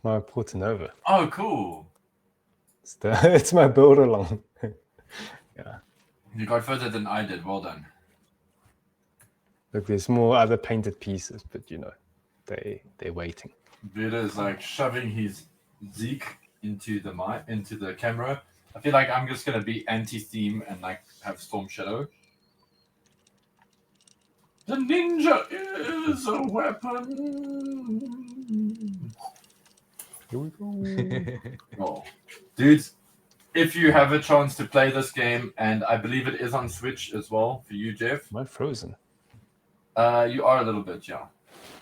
It's my Portanova. Oh, cool. It's my build along. Yeah. You got further than I did. Well done. Look, there's more other painted pieces, but they're waiting. Builder is like shoving his Zeke into the camera. I feel like I'm just gonna be anti-theme and like have Storm Shadow. The ninja is a weapon. Here we go. Oh, dudes, if you have a chance to play this game, and I believe it is on Switch as well for you, Jeff. Am I frozen? You are a little bit, yeah.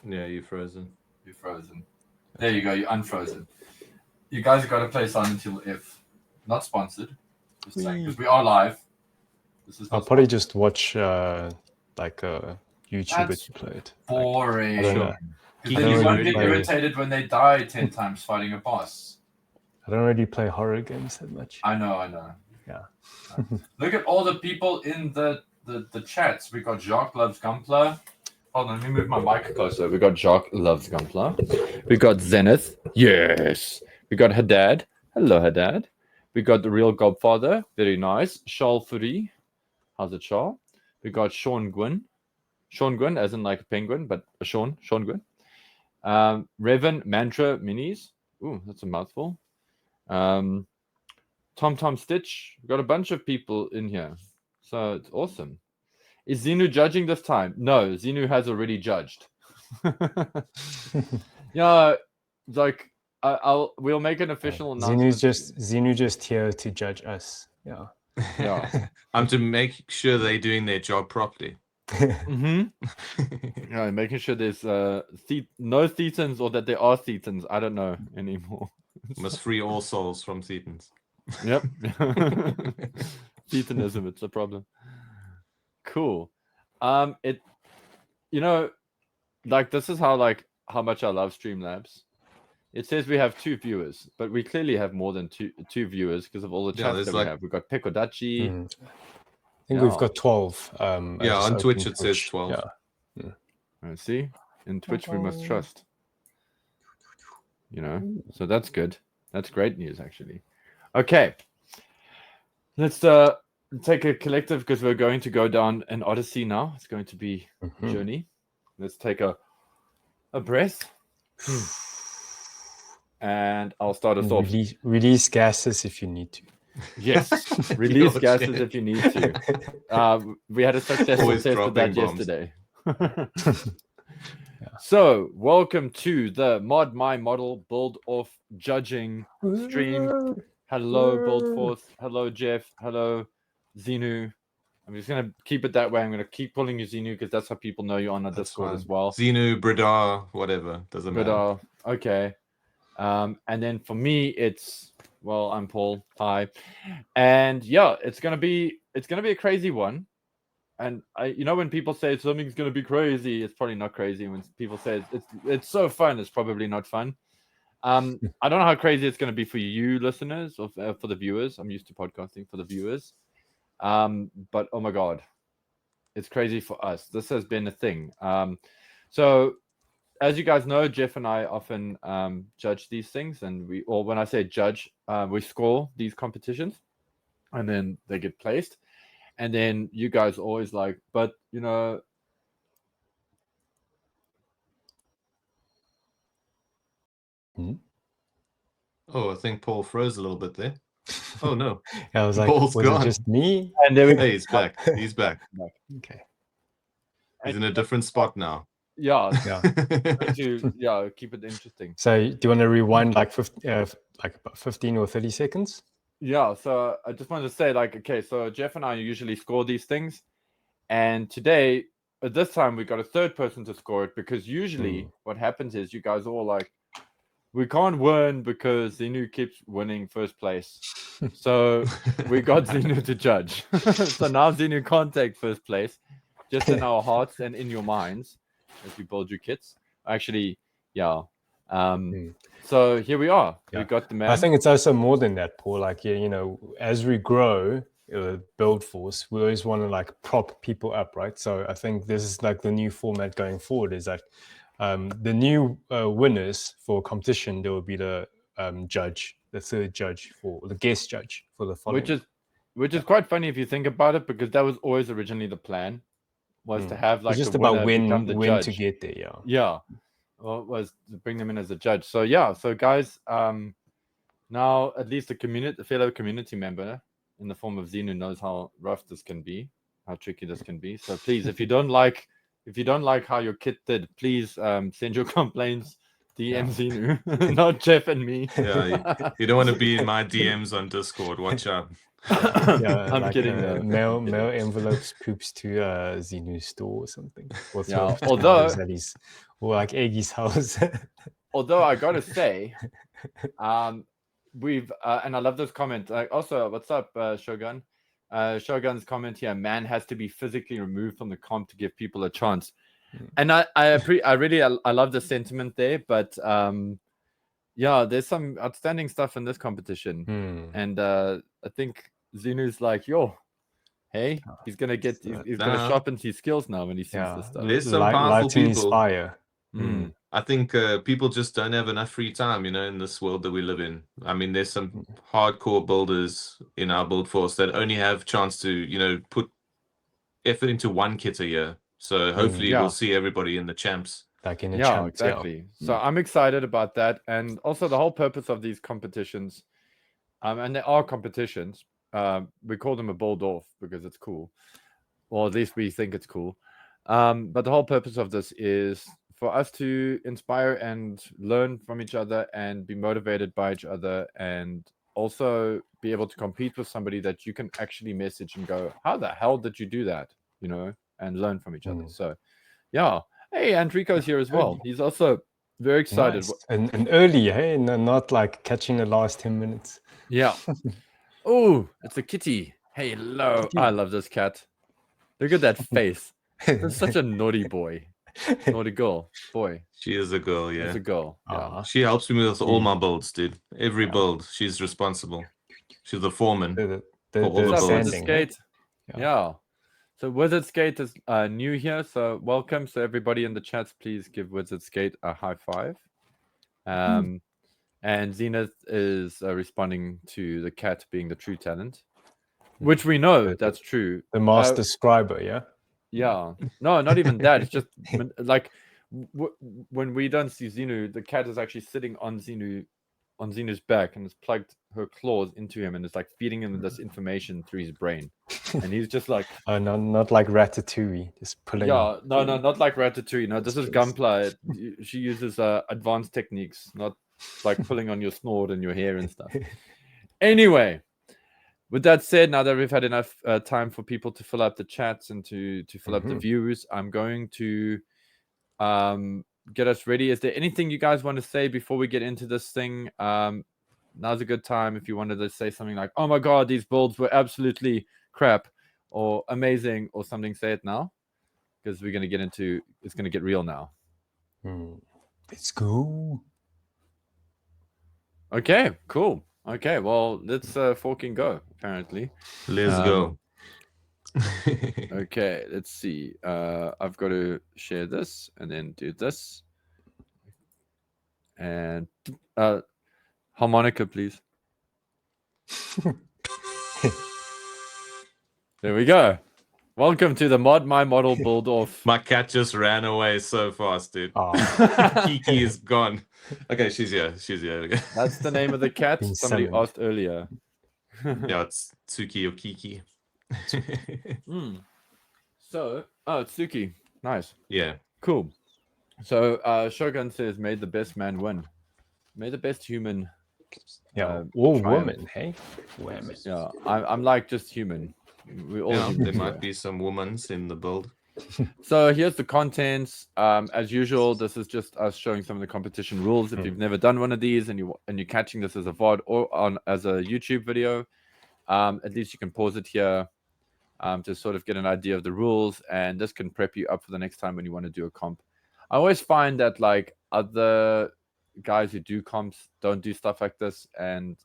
Yeah, you're frozen. You're frozen. There you go. You're unfrozen. You guys have got to play Silent Hill F. Not sponsored. Just saying, because we are live. I'll probably just watch like a YouTuber to play it. Boring. Sure. Then you won't get irritated when they die 10 times fighting a boss. I don't really play horror games that much. I know. Yeah. Look at all the people in the chats. We got Jacques Loves Gunpla. Hold on, let me move my mic closer. We got Jacques Loves Gunpla. We got Zenith. Yes. We got Haddad. Hello, Haddad. We got the Real Godfather. Very nice. Charles Fury. How's it, Charles? We got Sean Gwyn. Sean Gwyn, as in like a penguin, but a Sean Gwyn. Revan Mantra Minis. Ooh, that's a mouthful. Tom Stitch. We've got a bunch of people in here. So it's awesome. Is Xenu judging this time? No, Xenu has already judged. Yeah, like we'll make an official announcement. Xenu just here to judge us. Yeah. I'm to make sure they're doing their job properly. Yeah, making sure there's no Thetans or that there are Thetans. I don't know anymore. Must free all souls from Thetans. Yep. Thetanism, it's a problem. Cool. Like this is how much I love Streamlabs. It says we have 2 viewers, but we clearly have more than two viewers because of all the chats that we have. We've got Pekodachi. I think we've got 12. On Twitch it says 12. Yeah. See, in Twitch we must trust. So that's good. That's great news, actually. Okay, let's take a collective because we're going to go down an odyssey now. It's going to be a journey. Let's take a breath. And I'll start us off. Release gases if you need to. Yes, release gases if you need to. We had a successful test of that yesterday. So, welcome to the Mod My Model BuildOff judging stream. Hello, BuildForce. Hello, Jeff. Hello, Xenu. I'm just going to keep it that way. I'm going to keep calling you Xenu because that's how people know you on our Discord as well. Xenu, Bradar, whatever. Doesn't matter. Okay. And then for me, I'm Paul. Hi. And yeah, it's gonna be a crazy one. And when people say something's gonna be crazy, it's probably not crazy. When people say it's so fun, it's probably not fun. I don't know how crazy it's gonna be for you listeners or for the viewers. I'm used to podcasting for the viewers. But oh my god, it's crazy for us. This has been a thing. So as you guys know, Jeff and I often judge these things, and when I say judge, we score these competitions, and then they get placed, and then you guys always like, but Oh, I think Paul froze a little bit there. Oh no! I was like, Paul's was gone. it just me? And then Hey, he's back. He's back. Okay. He's in a different spot now. Yeah. Keep it interesting. So, do you want to rewind like about 15 or 30 seconds? Yeah. So I just wanted to say, okay, so Jeff and I usually score these things, and today, at this time, we got a third person to score it because usually what happens is you guys are all like, we can't win because Xenu keeps winning first place. So we got Xenu to judge. So now Xenu can't take first place, just in our hearts and in your minds. As we build your kits, actually, yeah. So here we are. Yeah. We got the man. I think it's also more than that, Paul. As we grow, BuildForce, we always want to prop people up, right? So I think this is the new format going forward. Is that the new winners for competition, there will be the judge, the third judge for the guest judge for the following. Which is quite funny if you think about it, because that was always originally the plan, was to have like it's just the about winner become the when judge. to get there. Yeah. Yeah, well, was to bring them in as a judge. So yeah, so guys, now at least a fellow community member in the form of Xenu knows how rough this can be, how tricky this can be. So please, if you don't like how your kit did, please send your complaints DM Xenu, not Jeff and me. Yeah, you don't want to be in my DMs on Discord. Watch out. Yeah, I'm like, kidding, though. mail I'm kidding. envelopes poops to Xenu's store or something. Or Yeah, throw although- flowers at his, or like Eggy's house. Although I gotta say, we've and I love this comment. Also, what's up, Shogun? Shogun's comment here: man has to be physically removed from the comp to give people a chance. And I really love the sentiment there, but yeah, there's some outstanding stuff in this competition, and I think Xenu's like, yo, hey, he's gonna sharpen his skills now when he sees this stuff. There's some powerful lighting his people. fire. I think people just don't have enough free time, in this world that we live in. I mean, there's some hardcore builders in our build force that only have chance to, put effort into one kit a year. So hopefully we'll see everybody in the champs. Like in the Yeah, champs, exactly. So I'm excited about that, and also the whole purpose of these competitions, and there are competitions. We call them a BuildOff because it's cool, or at least we think it's cool. But the whole purpose of this is for us to inspire and learn from each other and be motivated by each other, and also be able to compete with somebody that you can actually message and go, how the hell did you do that? And learn from each other. So yeah. Hey, Enrico's here as well. He's also very excited. Nice. And early, hey, and not like catching the last 10 minutes. Yeah. Oh, it's a kitty. Hey, hello. I love this cat. Look at that face. It's such a naughty boy. Naughty girl. Boy. She is a girl, yeah. It's a girl. Yeah. She helps me with all my builds, dude. Every build, she's responsible. She's the foreman. The all the What's up, builds. Wizard Skate? Yeah. So Wizard Skate is new here, so welcome. So everybody in the chats, please give Wizard Skate a high five. And Zenith is responding to the cat being the true talent, which we know that's true. The master scriber, yeah? Yeah. No, not even that. It's just like when we don't see Xenu, the cat is actually sitting on Xenu's back and has plugged her claws into him and is like feeding him this information through his brain. And he's just like, not like Ratatouille, just pulling. Yeah, no, not like Ratatouille. No, this is Gunpla. She uses advanced techniques, not like pulling on your snort and your hair and stuff. Anyway, with that said, now that we've had enough time for people to fill up the chats and to fill up the views, I'm going to get us ready. Is there anything you guys want to say before we get into this thing? Now's a good time if you wanted to say something like, oh my god, these builds were absolutely crap or amazing or something. Say it now, because we're going to get into it's going to get real now. Let's go. Okay, cool. Okay, well, let's fucking go, apparently. Let's go. Okay, let's see. I've got to share this and then do this. And harmonica, please. There we go. Welcome to the Mod My Model BuildOff. My cat just ran away so fast, dude. Kiki is gone. Okay, she's here. She's here. Okay. That's the name of the cat. Somebody asked earlier. Yeah, it's Tsuki or Kiki. So, it's Suki. Nice. Yeah. Cool. So, Shogun says, "May the best man win. May the best human." Yeah, or woman, hey? Women. Yeah, I'm like just human. We all human there might be some womans in the build. So here's the contents. As usual, this is just us showing some of the competition rules. If you've never done one of these and you're catching this as a VOD or as a YouTube video, at least you can pause it here to sort of get an idea of the rules, and this can prep you up for the next time when you want to do a comp. I always find that like other guys who do comps don't do stuff like this, and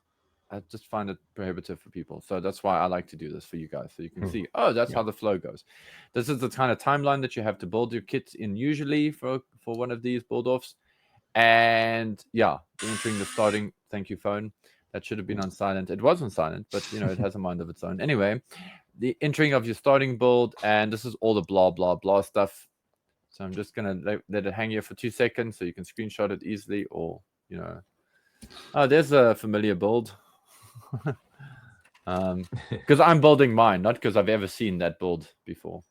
I just find it prohibitive for people. So that's why I like to do this for you guys, so you can see, oh, that's how the flow goes. This is the kind of timeline that you have to build your kits in usually for one of these build-offs. And yeah, entering the starting, thank you, phone. That should have been on silent. It was on silent, but you know, it has a mind of its own. Anyway, the entering of your starting build, and this is all the blah, blah, blah stuff. So I'm just going to let it hang here for 2 seconds so you can screenshot it easily, or, you know. Oh, there's a familiar build. Because I'm building mine, not because I've ever seen that build before.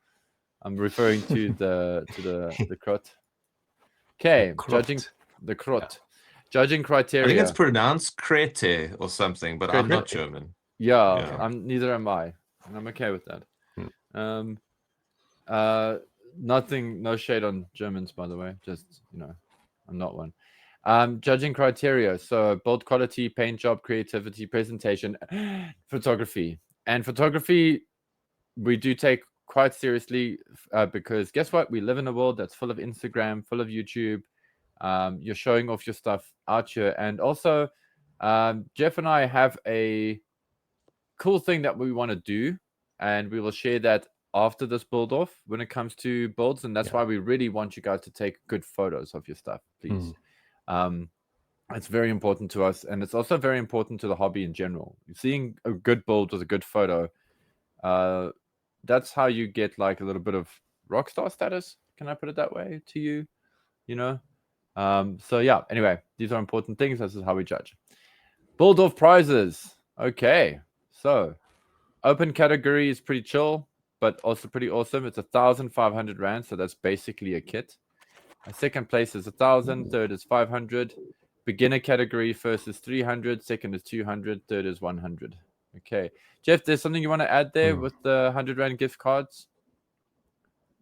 I'm referring to the crot. Okay, judging the crot. Judging criteria. I think it's pronounced Krete or something, but I'm not German. Yeah, neither am I, and I'm okay with that. Nothing, no shade on Germans, by the way. Just, you know, I'm not one. Judging criteria. So build quality, paint job, creativity, presentation, photography. And photography, we do take quite seriously because guess what? We live in a world that's full of Instagram, full of YouTube. You're showing off your stuff out here. And also, Jeff and I have a cool thing that we want to do, and we will share that after this build off when it comes to builds. And that's why we really want you guys to take good photos of your stuff, please. It's very important to us, and it's also very important to the hobby in general. Seeing a good build with a good photo, that's how you get like a little bit of rockstar status. Can I put it that way to you? You know? So yeah, anyway, these are important things. This is how we judge. BuildOff prizes. Okay, so open category is pretty chill, but also pretty awesome. It's 1,500 rand, so that's basically a kit. Second place is 1,000, third is 500. Beginner category, first is 300, second is 200, third is 100. Okay, Jeff, there's something you want to add there with the 100 rand gift cards?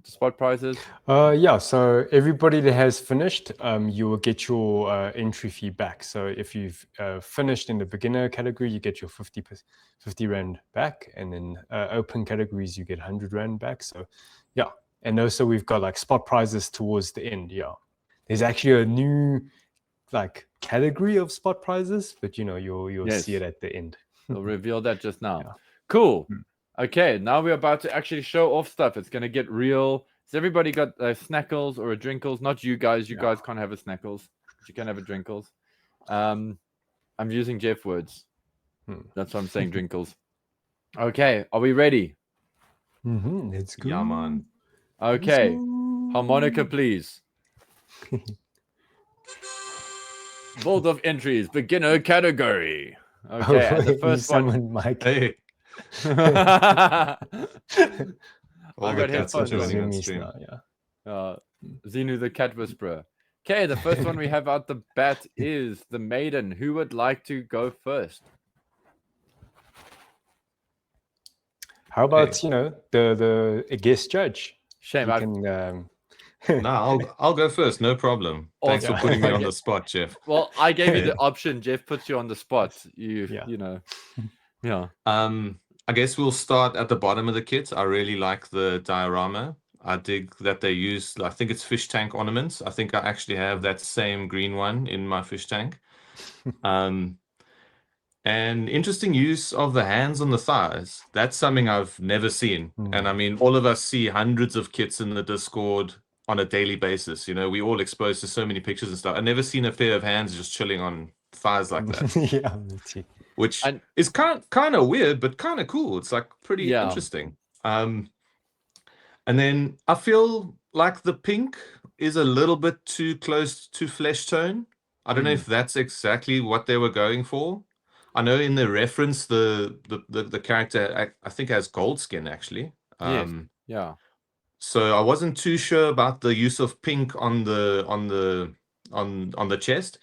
The spot prizes? Yeah, so everybody that has finished, you will get your entry fee back. So if you've finished in the beginner category, you get your 50 rand back, and then open categories, you get 100 rand back. So yeah, and also we've got like spot prizes towards the end. Yeah, there's actually a new like category of spot prizes, but you know, you'll see it at the end. We'll reveal that just now. Yeah. Cool. Okay, now we're about to actually show off stuff. It's going to get real. Has everybody got snackles or a drinkles? Not you guys. You guys can't have a snackles. But you can have a drinkles. I'm using Jeff words. That's why I'm saying drinkles. Okay, are we ready? Let's go. Yeah, man. Okay, harmonica, please. BuildOff entries, beginner category. Okay, and the first one. Mike. Hey. I All got the cats are joining on stream. Zenu the cat whisperer. Okay, the first one we have out the bat is the maiden. Who would like to go first? How about you know the guest judge? Shame. No, I'll go first. No problem. Thanks for putting me on the spot, Jeff. Well, I gave you the option. Jeff puts you on the spot. You know. Yeah. I guess we'll start at the bottom of the kit. I really like the diorama. I dig that they use, I think it's fish tank ornaments. I think I actually have that same green one in my fish tank. And interesting use of the hands on the thighs. That's something I've never seen. And I mean, all of us see hundreds of kits in the Discord on a daily basis. You know, we all exposed to so many pictures and stuff. I've never seen a pair of hands just chilling on thighs like that. Yeah, me too. Which is kind of weird, but kind of cool. It's like pretty interesting. And then I feel like the pink is a little bit too close to flesh tone. I don't know if that's exactly what they were going for. I know in the reference, the character I think has gold skin actually. Yeah. So I wasn't too sure about the use of pink on the chest.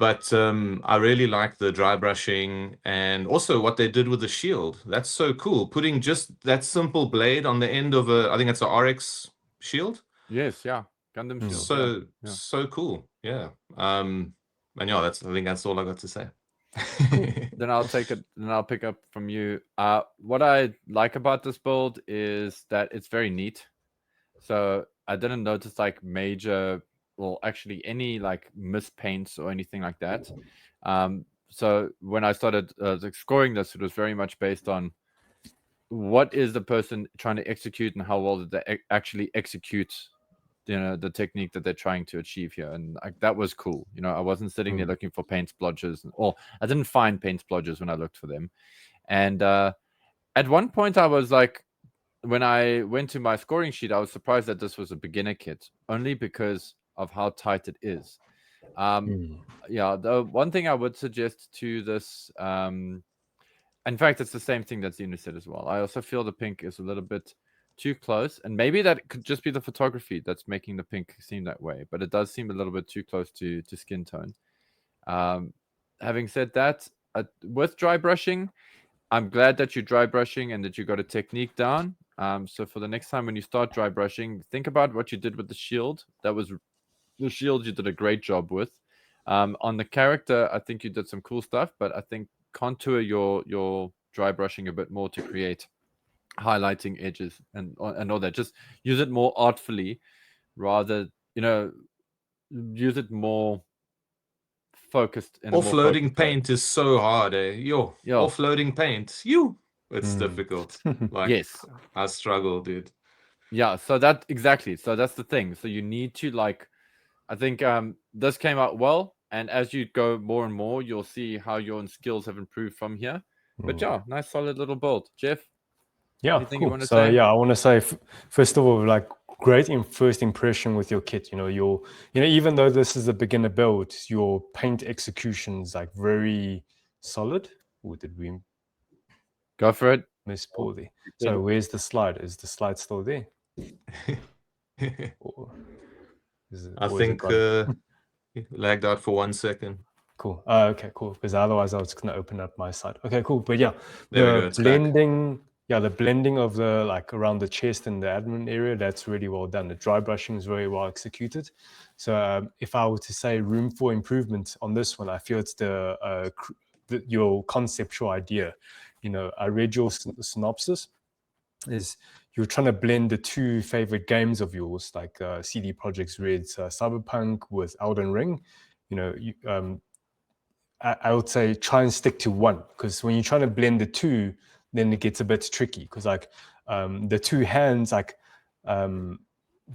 But I really like the dry brushing and also what they did with the shield. That's so cool. Putting just that simple blade on the end of I think it's a RX shield. Yes, yeah. Gundam shield. So cool. Yeah. And yeah, I think that's all I got to say. Then I'll take it. Then I'll pick up from you. What I like about this build is that it's very neat. So I didn't notice like major, well, actually any like mispaints or anything like that. So when I started scoring this, it was very much based on what is the person trying to execute and how well did they actually execute, the technique that they're trying to achieve here. And that was cool. I wasn't sitting there looking for paint splodges, or I didn't find paint splodges when I looked for them. And at one point I was like, when I went to my scoring sheet, I was surprised that this was a beginner kit, only because of how tight it is. Yeah, the one thing I would suggest to this, in fact, it's the same thing that Zeno said as well. I also feel the pink is a little bit too close, and maybe that could just be the photography that's making the pink seem that way, but it does seem a little bit too close to skin tone. Having said that, with dry brushing, I'm glad that you're dry brushing and that you got a technique down. So for the next time when you start dry brushing, think about what you did with the shield. That was the shield you did a great job with. On the character, I think you did some cool stuff, but I think contour your dry brushing a bit more to create highlighting edges and all that. Just use it more artfully, rather use it more focused. Offloading paint is so hard, eh? Yeah. Offloading paint, it's difficult. Like, yes, I struggle, dude. yeah. So that's the thing. So you need to I think this came out well, and as you go more and more, you'll see how your skills have improved from here. But yeah, nice solid little build. Jeff? Yeah, anything cool. you want to So say? yeah, I want to say first of all, great first impression with your kit. Even though this is a beginner build, your paint execution is very solid. Or did we Go for it. miss Paul there? So where's the slide? Is the slide still there? Or I think lagged out for 1 second. Cool. Okay, cool. Because otherwise I was going to open up my side. Okay, cool. But yeah, There we go, the it's back. blending, the blending of the around the chest and the admin area, that's really well done. The dry brushing is very well executed. So if I were to say room for improvement on this one, I feel it's your conceptual idea. I read your synopsis. Is you're trying to blend the two favorite games of yours, like CD Projekt Red's Cyberpunk with Elden Ring. I would say try and stick to one, because when you're trying to blend the two, then it gets a bit tricky, because the two hands, the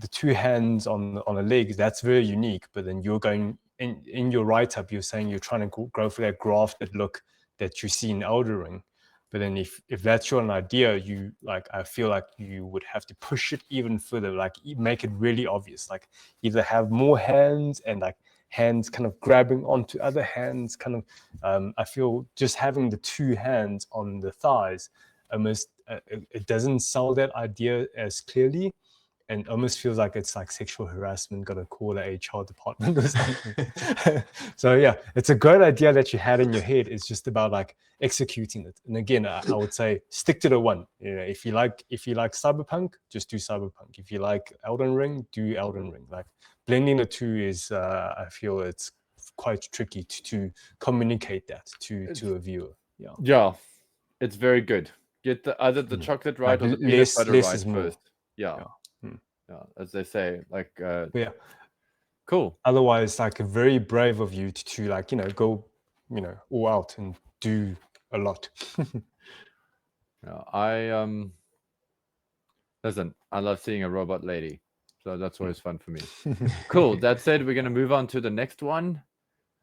two hands on a leg, that's very unique. But then you're going in your write-up, you're saying you're trying to go for that grafted look that you see in Elden Ring. But then if that's your idea, I feel like you would have to push it even further, make it really obvious, either have more hands and hands kind of grabbing onto other hands, I feel just having the two hands on the thighs almost it doesn't sell that idea as clearly, and almost feels like it's sexual harassment, got to call the HR department or something. So yeah, it's a great idea that you had in your head. It's just about executing it. And again, I would say stick to the one. If you like Cyberpunk, just do Cyberpunk. If you like Elden Ring, do Elden Ring. Blending the two is, I feel it's quite tricky to communicate that to a viewer. Yeah, it's very good. Get either the chocolate right or the peanut butter right first. Yeah, as they say, yeah, cool. Otherwise, very brave of you to go, all out and do a lot. I listen. I love seeing a robot lady, so that's always fun for me. Cool. That said, we're gonna move on to the next one,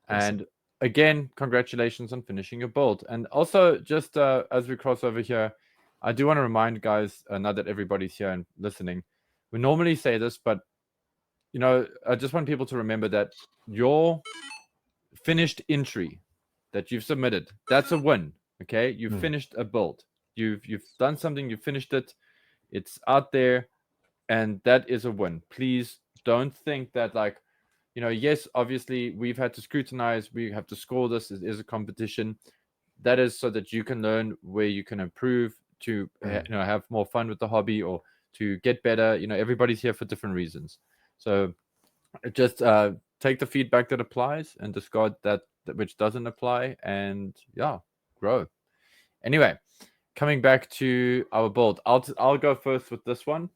and again, congratulations on finishing your build. And also, just as we cross over here, I do want to remind guys, now that everybody's here and listening, we normally say this, but I just want people to remember that your finished entry that you've submitted, that's a win. Okay, you've finished a build. You've done something. You finished it. It's out there, and that is a win. Please don't think that yes, obviously we've had to scrutinize. We have to score this. It is a competition. That is so that you can learn where you can improve to have more fun with the hobby or to get better. Everybody's here for different reasons. So just take the feedback that applies and discard that which doesn't apply, and grow. Anyway, coming back to our build, I'll go first with this one.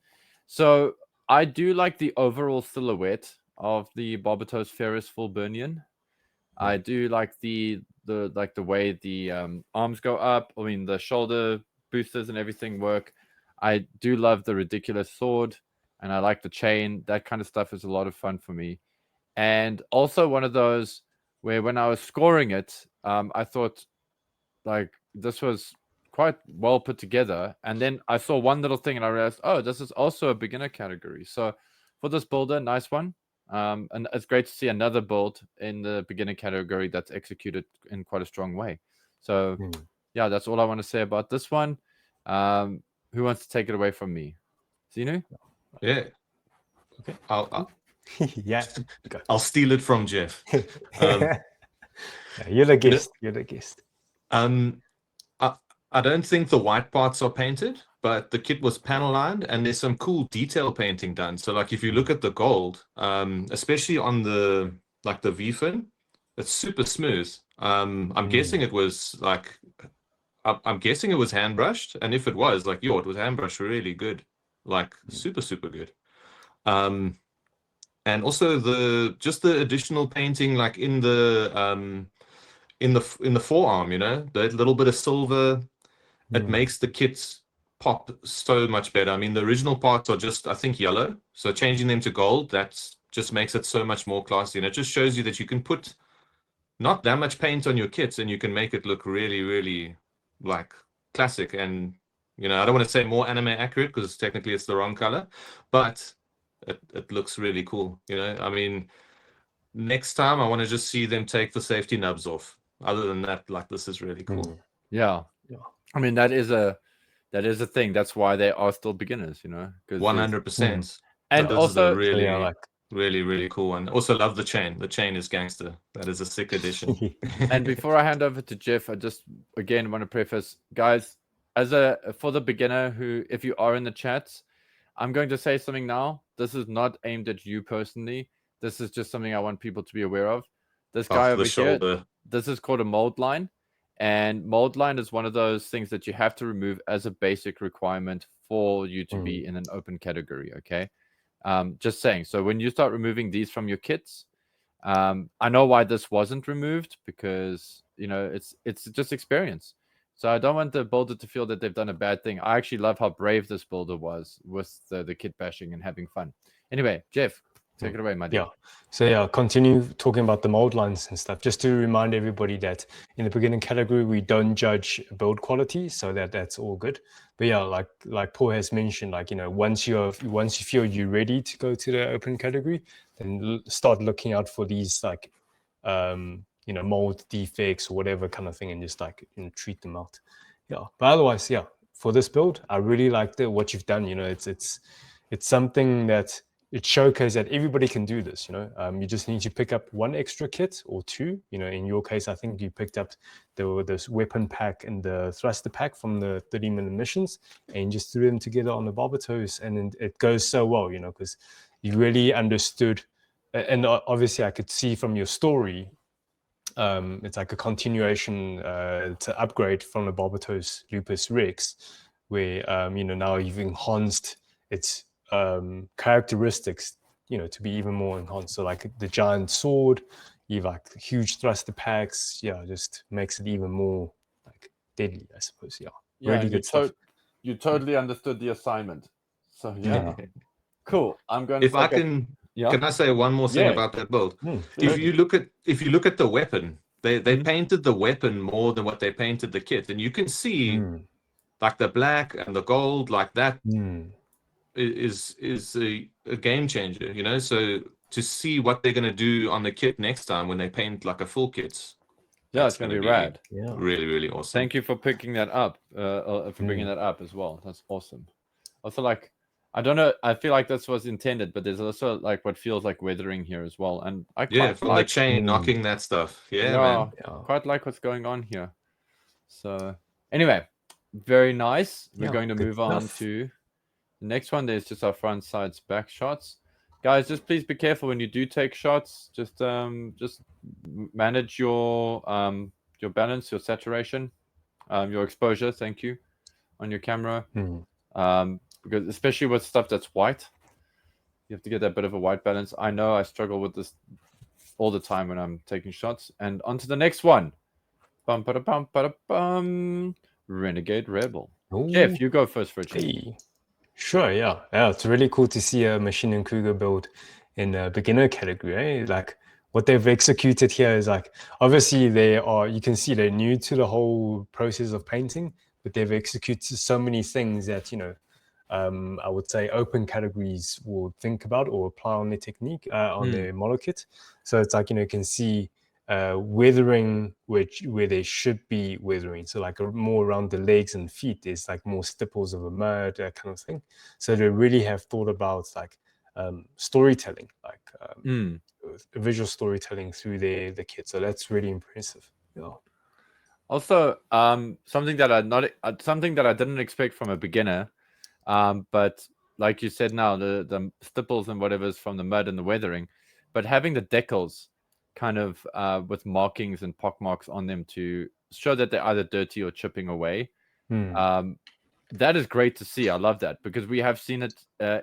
So I do like the overall silhouette of the Barbatos Ferris Fulburnian. I do like the the way the arms go up. I mean, the shoulder boosters and everything work. I do love the ridiculous sword, and I like the chain. That kind of stuff is a lot of fun for me. And also one of those where when I was scoring it, I thought like this was quite well put together. And then I saw one little thing and I realized, oh, this is also a beginner category. So for this builder, nice one. And it's great to see another build in the beginner category that's executed in quite a strong way. So yeah, that's all I want to say about this one. Who wants to take it away from me? Zenu? Yeah. Okay. I'll Yeah. I'll steal it from Jeff. Yeah, you're the guest. You're the guest. I don't think the white parts are painted, but the kit was panel lined, and there's some cool detail painting done. So, like, if you look at the gold, especially on the V-fin, it's super smooth. I'm guessing it was like, I'm guessing it was hand brushed, and if it was, like, it was hand brushed really good, like super good. And also the additional painting, like in the forearm, that little bit of silver, it makes the kits pop so much better. I mean, the original parts are just, I think, yellow. So changing them to gold, that's just makes it so much more classy. And it just shows you that you can put not that much paint on your kits and you can make it look really, really like classic. And, I don't want to say more anime accurate because technically it's the wrong color, but it looks really cool. I mean, next time I want to just see them take the safety nubs off. Other than that, like, this is really cool. Yeah. I mean, that is a thing. That's why they are still beginners, 100%. And this also, is a really, like, really, really cool one. Also love the chain. The chain is gangster. That is a sick addition. and before I hand over to Jeff, I just again want to preface, guys, for the beginner who, if you are in the chats, I'm going to say something now. This is not aimed at you personally. This is just something I want people to be aware of. This guy over here, this is called a mold line. And mold line is one of those things that you have to remove as a basic requirement for you to be in an open category, okay? Just saying. So when you start removing these from your kits, I know why this wasn't removed, because, it's just experience. So I don't want the builder to feel that they've done a bad thing. I actually love how brave this builder was with the kit bashing and having fun. Anyway, Jeff, take it away, my dear. Yeah. So yeah, continue talking about the mold lines and stuff. Just to remind everybody that in the beginning category, we don't judge build quality, so that's all good. But yeah, like Paul has mentioned, like, once you feel you're ready to go to the open category, then start looking out for these like mold defects or whatever kind of thing, and just like treat them out. Yeah. But otherwise, yeah, for this build, I really like what you've done. It's something that it showcases that everybody can do this. You just need to pick up one extra kit or two. In your case, I think you picked up this weapon pack and the thruster pack from the 30-minute missions, and just threw them together on the Barbatos, and it goes so well. Because you really understood, and obviously I could see from your story, it's like a continuation to upgrade from the Barbatos Lupus Rex, where now you've enhanced its characteristics, to be even more enhanced. So like the giant sword, you've like huge thruster packs, just makes it even more like deadly, I suppose. Really good stuff. You totally understood the assignment. So yeah. Cool. I'm going to if I can I say one more thing about that build? If you look at the weapon, they painted the weapon more than what they painted the kit, and you can see like the black and the gold, like that is a game changer, so to see what they're going to do on the kit next time when they paint like a full kit, it's going to be rad. Really, really awesome. Thank you for picking that up, for bringing that up as well. That's awesome. Also, like, I don't know, I feel like this was intended, but there's also like what feels like weathering here as well, and I quite from like the chain knocking that stuff. Man. Quite like what's going on here. So anyway, very nice. We're going to move on to the next one. There's just our front, sides, back shots. Guys, just please be careful when you do take shots. Just manage your balance, your saturation, your exposure. Thank you, on your camera. Because especially with stuff that's white, you have to get that bit of a white balance. I know I struggle with this all the time when I'm taking shots. And on to the next one. Bum, ba bum, bum. Renegade Rebel. Ooh, Jeff, you go first for a change. hey. Sure, yeah. It's really cool to see a Machine and Kruger build in a beginner category. Eh? Like what they've executed here is like, obviously you can see they're new to the whole process of painting, but they've executed so many things that, I would say open categories will think about or apply on their technique, on their model kit. So it's like, you can see weathering where there should be weathering, so like more around the legs and feet there's like more stipples of a mud, that kind of thing. So they really have thought about like storytelling, like visual storytelling through the kit. So that's really impressive. Yeah. Also, something that I didn't expect from a beginner, but like you said, now the stipples and whatever's from the mud and the weathering, but having the decals kind of with markings and pock marks on them to show that they're either dirty or chipping away. That is great to see. I love that, because we have seen it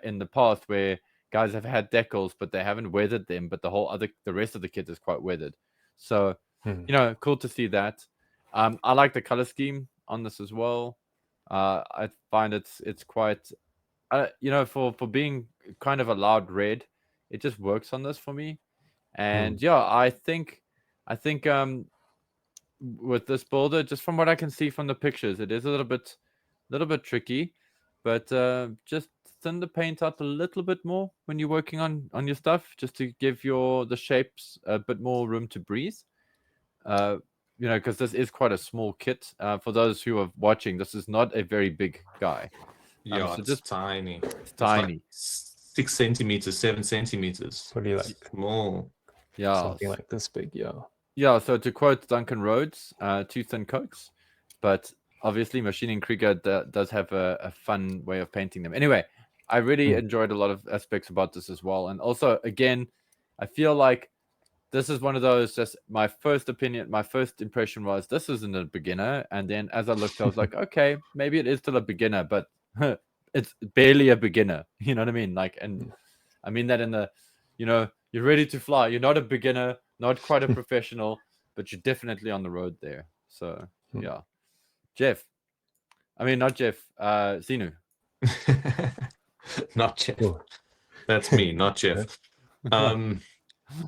in the past where guys have had decals but they haven't weathered them, but the rest of the kit is quite weathered. So cool to see that. I like the color scheme on this as well. I find it's quite for being kind of a loud red, it just works on this for me. And I think with this builder, just from what I can see from the pictures, it is a little bit tricky, but just thin the paint out a little bit more when you're working on your stuff, just to give the shapes a bit more room to breathe. Because this is quite a small kit. For those who are watching, this is not a very big guy. Yeah, so it's just tiny. It's tiny. Like 6 centimeters, 7 centimeters. Pretty like small. Yeah. something like this big. Yeah. Yeah, so to quote Duncan Rhodes, two thin coats, but obviously Machine and Krieger does have a fun way of painting them. Anyway, I really enjoyed a lot of aspects about this as well. And also, again, I feel like this is one of those, just my first impression was this isn't a beginner. And then as I looked, I was like, okay, maybe it is still a beginner, but it's barely a beginner. You know what I mean? Like, and I mean that in the, you're ready to fly. You're not a beginner, not quite a professional, but you're definitely on the road there. So, yeah. Jeff. I mean, not Jeff, Zinu. Not Jeff. Cool. That's me, not Jeff.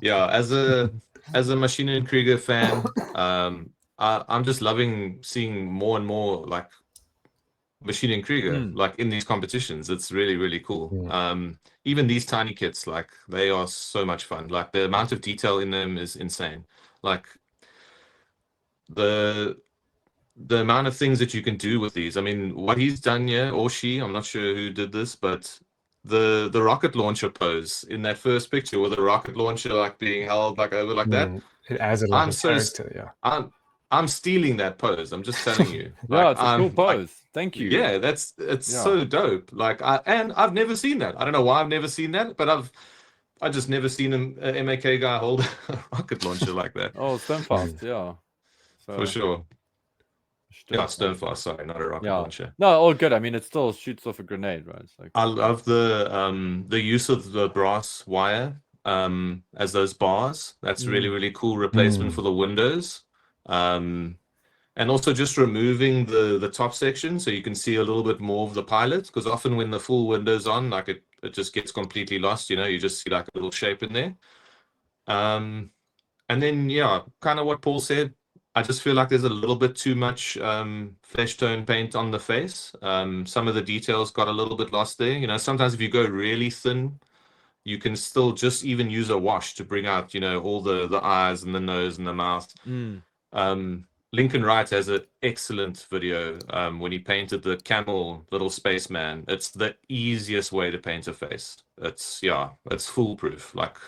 Yeah, as a Machine and Krieger fan, I'm just loving seeing more and more like Machine and Krieger like in these competitions. It's really, really cool. Even these tiny kits, like they are so much fun. Like the amount of detail in them is insane. Like the amount of things that you can do with these. I mean, what he's done here, or she, I'm not sure who did this, but the rocket launcher pose in that first picture with the rocket launcher like being held like over like that. It adds a lot of character. Yeah. I'm stealing that pose. I'm just telling you. Yeah, it's a cool pose. Thank you. Yeah, it's so dope. Like I've never seen that. I don't know why I've never seen that, but I just never seen a MAK guy hold a rocket launcher like that. Oh, Stonefast, yeah. So, for sure. Yeah, Stonefast, sorry, not a rocket launcher. No, all good. I mean, it still shoots off a grenade, right? It's like, I love the use of the brass wire as those bars. That's really, really cool replacement for the windows. And also just removing the top section so you can see a little bit more of the pilot, because often when the full window's on, like it just gets completely lost, you just see like a little shape in there. And then kind of what Paul said, I just feel like there's a little bit too much flesh tone paint on the face. Some of the details got a little bit lost there. Sometimes if you go really thin, you can still just even use a wash to bring out, all the eyes and the nose and the mouth. Lincoln Wright has an excellent video when he painted the camel little spaceman. It's the easiest way to paint a face. It's foolproof. Like,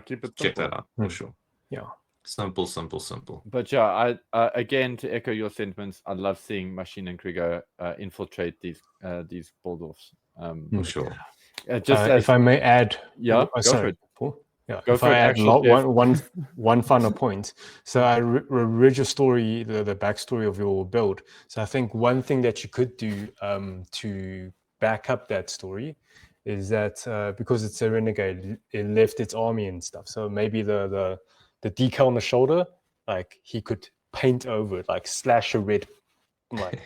keep it check simple. that out for sure. Yeah. Simple, simple, simple. But I again, to echo your sentiments, I love seeing Machine and Krieger infiltrate these BuildOffs. For sure. If I may add, go sorry, for it. Paul. Yeah, Go if for I it, add one final point. So I read your story, the backstory of your build. So I think one thing that you could do to back up that story is that because it's a renegade, it left its army and stuff. So maybe the decal on the shoulder, like he could paint over it, like slash a red, like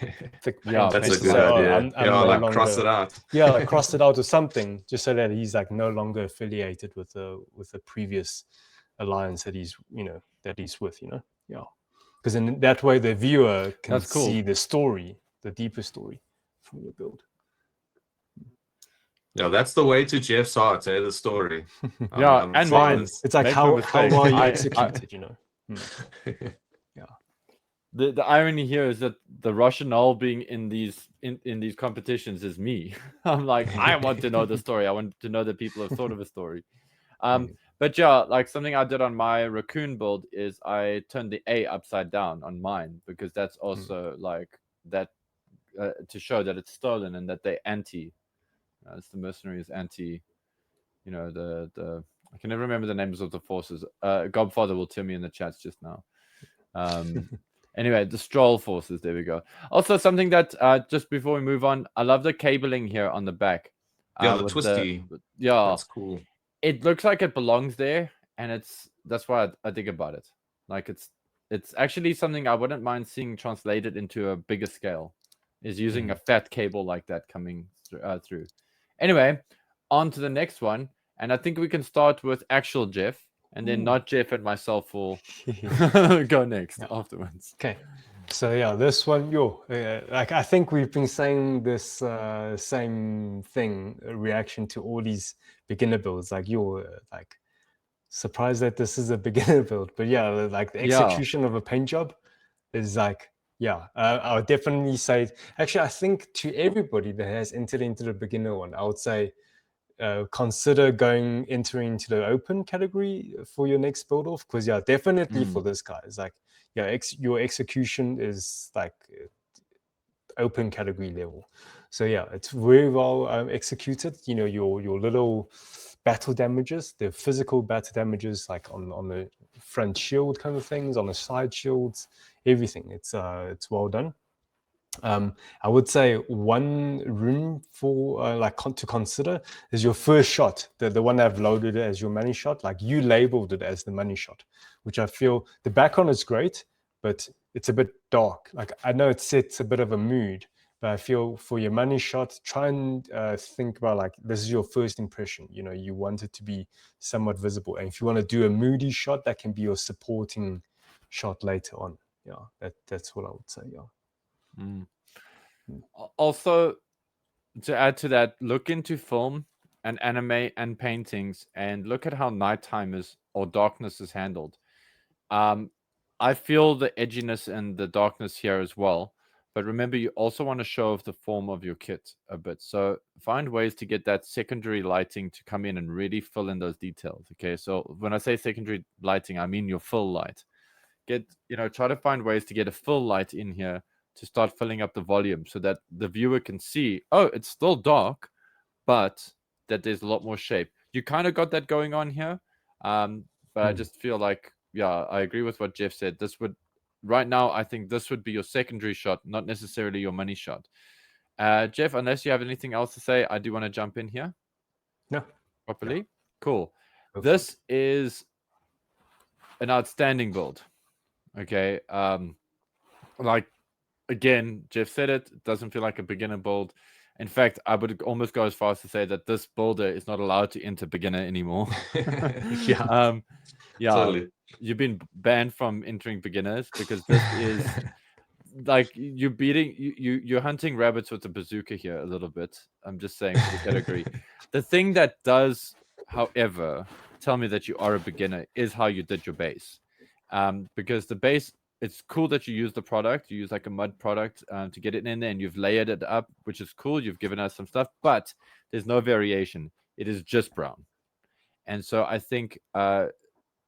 thick paint. Yeah, That's a paint good it white. idea. I'm yeah, no like longer, cross it out. yeah, like cross it out or something, just so that he's like no longer affiliated with the previous alliance that he's with, yeah, because in that way the viewer can That's cool. see the story, the deeper story from your build. Yeah, that's the way to Jeff's heart, the story. Yeah, I'm and saying mine. this. It's like Make no how mistake, well you I- execute it, The irony here is that the rationale being in these competitions is me. I'm like, I want to know the story. I want to know that people have thought of a story. But yeah, like something I did on my raccoon build is I turned the A upside down on mine, because that's also like that to show that it's stolen and that they anti. It's the mercenaries anti. The I can never remember the names of the forces. Godfather will tell me in the chats just now. Anyway, the stroll forces. There we go. Also, something that just before we move on, I love the cabling here on the back. Yeah, the with twisty. yeah, That's cool. it looks like it belongs there, and that's why I dig about it. Like it's actually something I wouldn't mind seeing translated into a bigger scale. Is using a fat cable like that coming through. Anyway, on to the next one, and I think we can start with actual Jeff, and then not Jeff and myself will go next afterwards. Okay, so yeah, this one, like I think we've been saying this same thing, a reaction to all these beginner builds. Like you're like surprised that this is a beginner build, but yeah, like the execution of a paint job is like, I would definitely say. Actually, I think to everybody that has entered into the beginner one, I would say consider entering into the open category for your next build off, because definitely for this guy, it's like your execution is like open category level. So it's very well executed. Your little battle damages, the physical battle damages, like on the front shield kind of things, on the side shields, everything. It's well done. I would say one room for to consider is your first shot, the one I've loaded as your money shot. Like you labeled it as the money shot, which I feel the background is great, but it's a bit dark. Like I know it sets a bit of a mood, but I feel for your money shot, try and think about like this is your first impression. You want it to be somewhat visible, and if you want to do a moody shot, that can be your supporting shot later on. That's what I would say. Also, to add to that, look into film and anime and paintings, and look at how nighttime is or darkness is handled. I feel the edginess and the darkness here as well, but remember, you also want to show off the form of your kit a bit. So find ways to get that secondary lighting to come in and really fill in those details. Okay, so when I say secondary lighting, I mean your full light. Try to find ways to get a full light in here to start filling up the volume, so that the viewer can see, oh, it's still dark, but that there's a lot more shape. You kind of got that going on here, but I just feel like, I agree with what Jeff said. Right now, I think this would be your secondary shot, not necessarily your money shot. Jeff, unless you have anything else to say, I do want to jump in here. No. Properly? Cool. This is an outstanding build. Okay. Like, again, Jeff said it doesn't feel like a beginner build. In fact, I would almost go as far as to say that this builder is not allowed to enter beginner anymore. Totally. You've been banned from entering beginners, because this is like you're hunting rabbits with a bazooka here a little bit. I'm just saying for the category. The thing that does, however, tell me that you are a beginner is how you did your base. Because the base, it's cool that you use the product. You use like a mud product to get it in there, and you've layered it up, which is cool. You've given us some stuff, but there's no variation. It is just brown. And so I think, not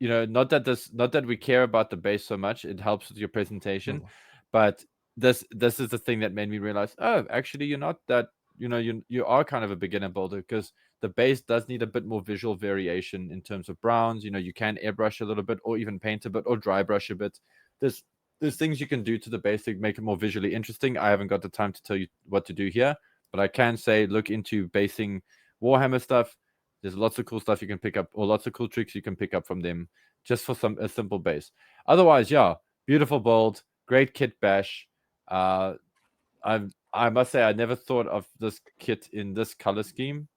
that we care about the base so much. It helps with your presentation, but this is the thing that made me realize, oh, actually, you're not that. You are kind of a beginner builder, because the base does need a bit more visual variation in terms of browns. You can airbrush a little bit, or even paint a bit, or dry brush a bit. There's things you can do to the base to make it more visually interesting. I haven't got the time to tell you what to do here, but I can say look into basing Warhammer stuff. There's lots of cool stuff you can pick up, or lots of cool tricks you can pick up from them, just for a simple base. Otherwise, Beautiful build, great kit bash. I must say I never thought of this kit in this color scheme,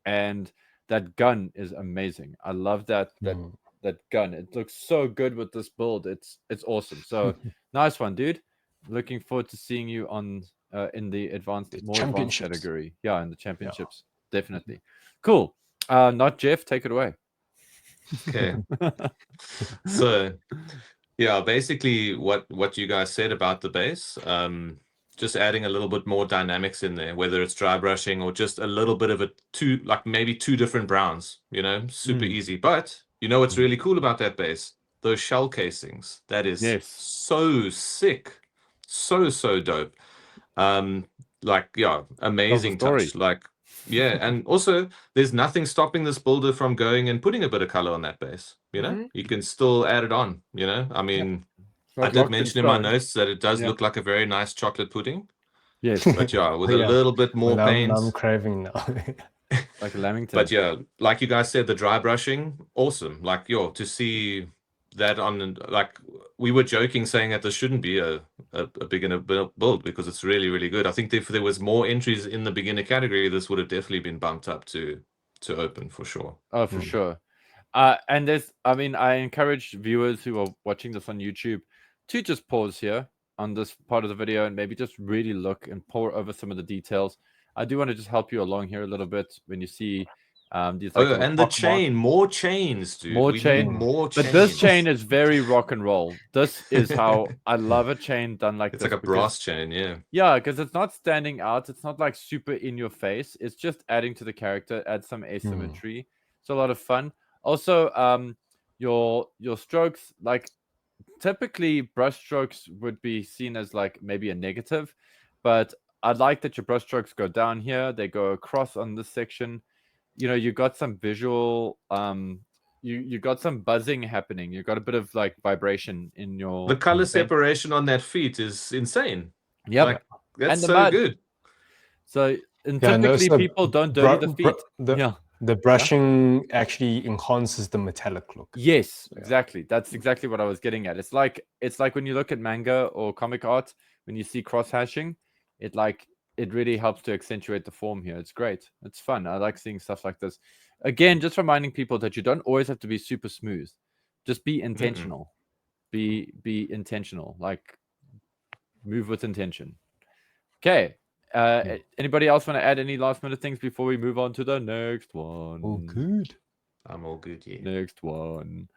and that gun is amazing. I love that gun. It looks so good with this build. It's awesome. So nice one, dude. Looking forward to seeing you on in the more advanced category. Yeah, in the championships, definitely. Cool. Not Jeff. Take it away. Okay. So, yeah, basically what you guys said about the base, just adding a little bit more dynamics in there, whether it's dry brushing or just a little bit of maybe two different browns, super easy. But you know what's really cool about that base? Those shell casings. That is so sick. So dope. Amazing touch. And also there's nothing stopping this builder from going and putting a bit of color on that base. You can still add it on. I mean, I did mention in my notes that it does look like a very nice chocolate pudding. Yes, but with a little bit more paint. I'm craving now. Like a Lamington. But yeah, like you guys said, the dry brushing, awesome. Like to see that on, like we were joking saying that this shouldn't be a beginner build because it's really, really good. I think if there was more entries in the beginner category, this would have definitely been bumped up to open for sure. Oh, for sure. And I encourage viewers who are watching this on YouTube to just pause here on this part of the video and maybe just really look and pore over some of the details. I do want to just help you along here a little bit when you see these. And the chain, more chains, dude. More chains. But this chain is very rock and roll. This is how I love a chain done like this. It's like a brass chain, yeah. Yeah, because it's not standing out. It's not like super in your face. It's just adding to the character, add some asymmetry. It's a lot of fun. Also, your strokes, like typically brush strokes would be seen as like maybe a negative, but I like that your brush strokes go down here. They go across on this section. You got some visual, you got some buzzing happening. You got a bit of like vibration in your. The color separation on that feet is insane. Yep, that's so good. So typically people don't dirty the feet. The brushing actually enhances the metallic look. Yes, exactly. That's exactly what I was getting at. It's like when you look at manga or comic art, when you see cross hashing, it really helps to accentuate the form here. It's great. It's fun. I like seeing stuff like this. Again, just reminding people that you don't always have to be super smooth. Just be intentional. Be intentional. Like move with intention. Okay. Anybody else want to add any last minute things before we move on to the next one? All good. I'm all good, yeah. Next one.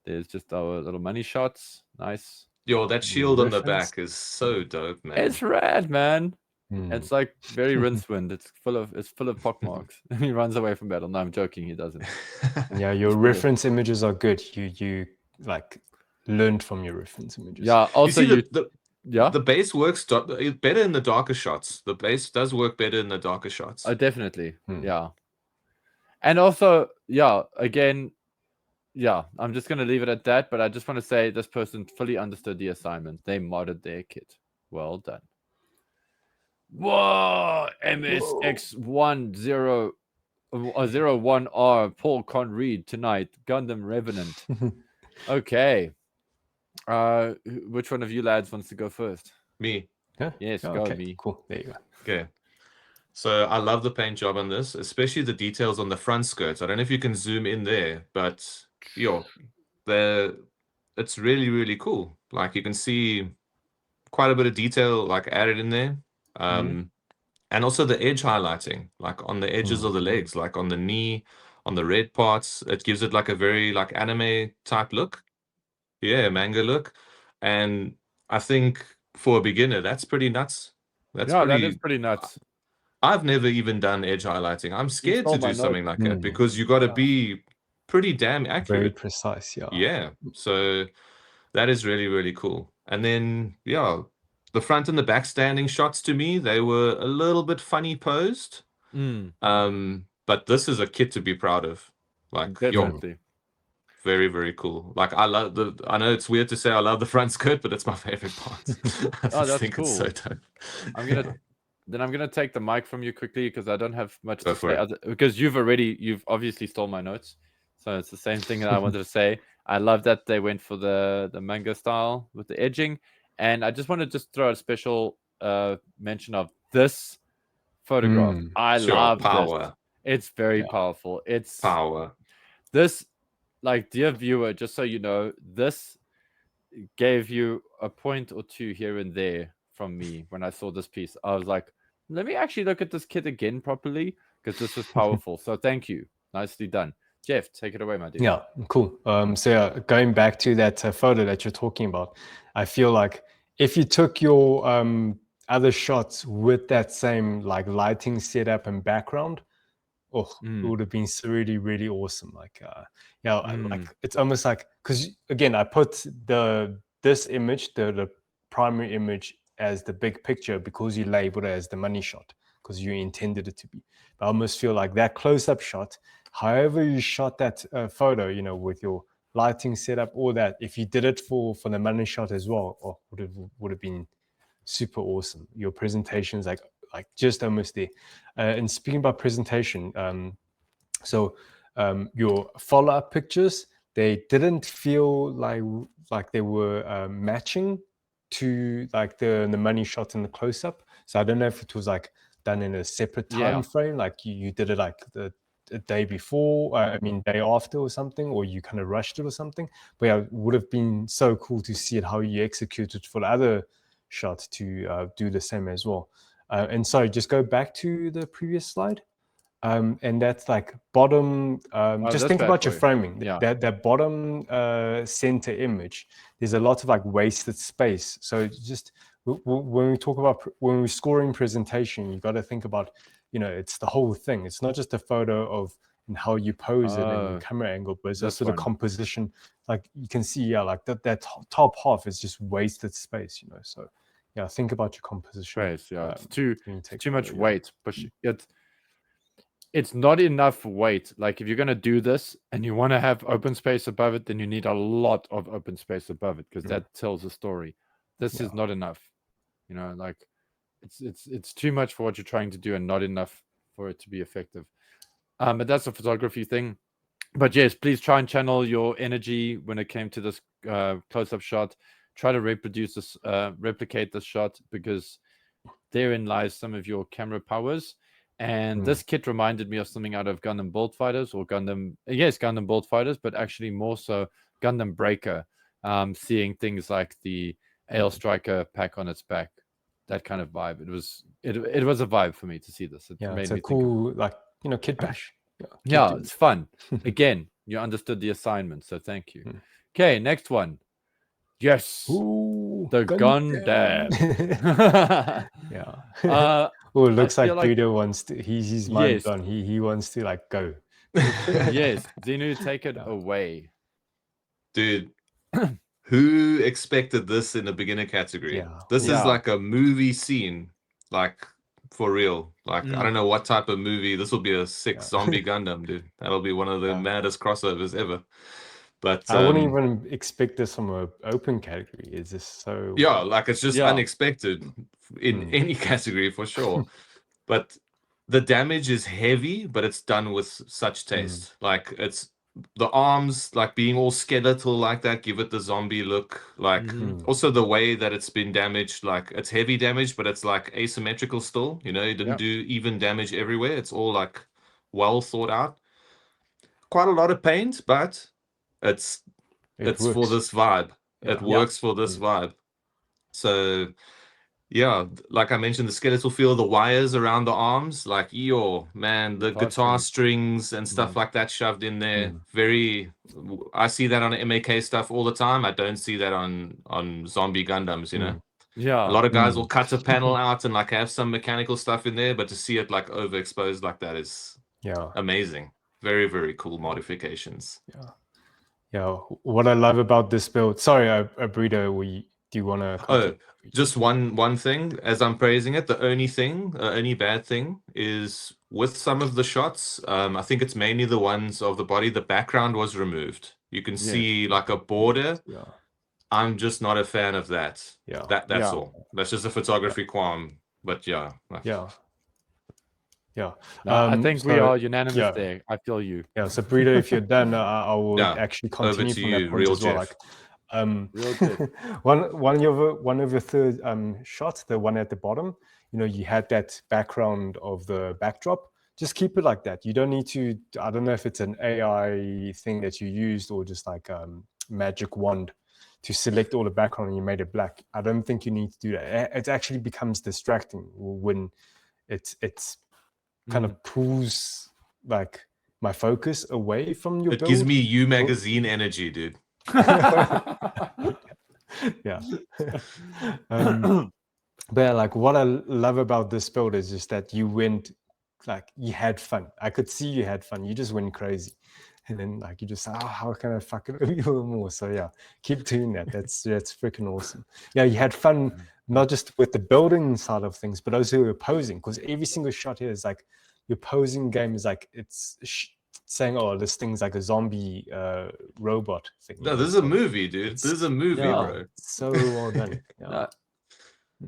There's just our little money shots. Nice. Yo, that shield on the back is so dope, man. It's rad, man. It's like very Rincewind. It's full of pockmarks. He runs away from battle. No, I'm joking. He doesn't. Yeah, your reference images are good. You like learned from your reference images. Yeah. Also, the base works better in the darker shots. The base does work better in the darker shots. Oh, definitely. Yeah. And also, again, I'm just going to leave it at that. But I just want to say this person fully understood the assignment. They modded their kit. Well done. Whoa! MSX1001R Paul can't read tonight. Gundam Revenant. Okay. Which one of you lads wants to go first? Me. Yeah? Yes, go me. Cool. There you go. Okay. So I love the paint job on this, especially the details on the front skirts. I don't know if you can zoom in there, but it's really, really cool. Like you can see quite a bit of detail like added in there. And also the edge highlighting, like on the edges of the legs, like on the knee, on the red parts. It gives it like a very like anime type look. Yeah, manga look. And I think for a beginner, that's pretty nuts. That is pretty nuts. I've never even done edge highlighting. I'm scared to do something like that because you got to be pretty damn accurate. Very precise, yeah. Yeah. So that is really, really cool. And then, the front and the back standing shots to me, they were a little bit funny posed. But this is a kit to be proud of. Like, definitely. Very, very cool. Like I know it's weird to say I love the front skirt, but it's my favorite part. That's cool. It's so dope. I'm gonna take the mic from you quickly because I don't have much to say. Because you've obviously stole my notes, so it's the same thing that I wanted to say. I love that they went for the manga style with the edging. And I just want to just throw a special mention of this photograph. I Sure, love this. power. It's very Yeah. powerful. It's Power. this, like, dear viewer, just so you know, this gave you a point or two here and there from me when I saw this piece. I was like, let me actually look at this kit again properly, because this was powerful. So thank you. Nicely done. Jeff, take it away, my dude. Yeah, cool. So yeah, going back to that photo that you're talking about, I feel like if you took your other shots with that same like lighting setup and background, it would have been really, really awesome. Like, like it's almost like, because again, I put this image, the primary image, as the big picture because you labeled it as the money shot because you intended it to be. But I almost feel like that close-up shot, however you shot that photo, you know, with your lighting setup, all that, if you did it for the money shot as well, would have been super awesome. Your presentation's like just almost there. And speaking about presentation, so your follow-up pictures, they didn't feel like they were matching to like the money shot in the close-up. So I don't know if it was like done in a separate time frame, like you did it like the day before, day after or something, or you kind of rushed it or something. But yeah, it would have been so cool to see it how you executed for the other shot to do the same as well. And sorry, just go back to the previous slide. And that's like bottom, just think about your framing. Yeah. That bottom center image, there's a lot of like wasted space. So just when we talk about, when we're scoring presentation, you got to think about, you know, it's the whole thing. It's not just a photo of and how you pose it and your camera angle, but it's also the composition. Like you can see, yeah, like that top half is just wasted space, you know. So yeah, think about your composition. Space, yeah, it's too much weight. But it's not enough weight. Like if you're going to do this and you want to have open space above it, then you need a lot of open space above it, because that tells a story. This is not enough, you know, like it's too much for what you're trying to do and not enough for it to be effective. But that's a photography thing. But yes, please try and channel your energy when it came to this close-up shot. Try to reproduce this, replicate this shot, because therein lies some of your camera powers. And this kit reminded me of something out of Gundam Build Fighters, or Gundam Build Fighters, but actually more so Gundam Breaker. Seeing things like the Ale Striker pack on its back, that kind of vibe. It was a vibe for me to see this. It made it's me a cool, like, you know, kit bash. Yeah, it's fun. Again, you understood the assignment, so thank you. Okay, next one. Yes, the Gundam. Yeah. Oh, it looks like Budo wants to. He's mind blown. He wants to like go. Yes, Zenu, take it away, dude. Who expected this in the beginner category? Yeah. This is like a movie scene, like for real. Like I don't know what type of movie. This will be a sick zombie Gundam, dude. That'll be one of the maddest crossovers ever. But I wouldn't even expect this from an open category. It's just so like it's just unexpected in any category for sure. But the damage is heavy, but it's done with such taste. Like it's the arms like being all skeletal like that, give it the zombie look. Like also the way that it's been damaged, like it's heavy damage, but it's like asymmetrical still. You know, it didn't do even damage everywhere. It's all like well thought out. Quite a lot of paint, but it's for this vibe. It works for this vibe. So yeah, like I mentioned, the skeletal feel, the wires around the arms, like man, the guitar strings and stuff like that shoved in there. I see that on MAK stuff all the time. I don't see that on zombie Gundams, you know. Yeah, a lot of guys will cut a panel out and like have some mechanical stuff in there, but to see it like overexposed like that is amazing. Very, very cool modifications. Yeah, what I love about this build. Sorry, Burrito, do you want to? Just one thing. As I'm praising it, the only bad thing is with some of the shots. I think it's mainly the ones of the body. The background was removed. You can see like a border. Yeah, I'm just not a fan of that. Yeah, that's all. That's just a photography qualm. But Yeah. No, I think we so, are unanimous yeah. there. I feel you. Yeah. So, Burrito, if you're done, I will Yeah, actually over continue to from you, that point real as well. Jeff. Like, Real Jeff. one of your third shots, the one at the bottom, you had that background of the backdrop. Just keep it like that. You don't need to. I don't know if it's an AI thing that you used or just like magic wand to select all the background and you made it black. I don't think you need to do that. It actually becomes distracting when it's kind of pulls like my focus away from your It build. gives me You Magazine energy, dude. Yeah. But like what I love about this build is just that you went, like, you had fun. I could see you had fun. You just went crazy. And then like you just how can I fuck it even more? So yeah, keep doing that. That's freaking awesome. Yeah, you had fun not just with the building side of things, but also your posing, because every single shot here is like your posing game is like it's saying, oh, this thing's like a zombie robot thing. No, this is a movie, dude. This is a movie, yeah. bro. So well done. Yeah.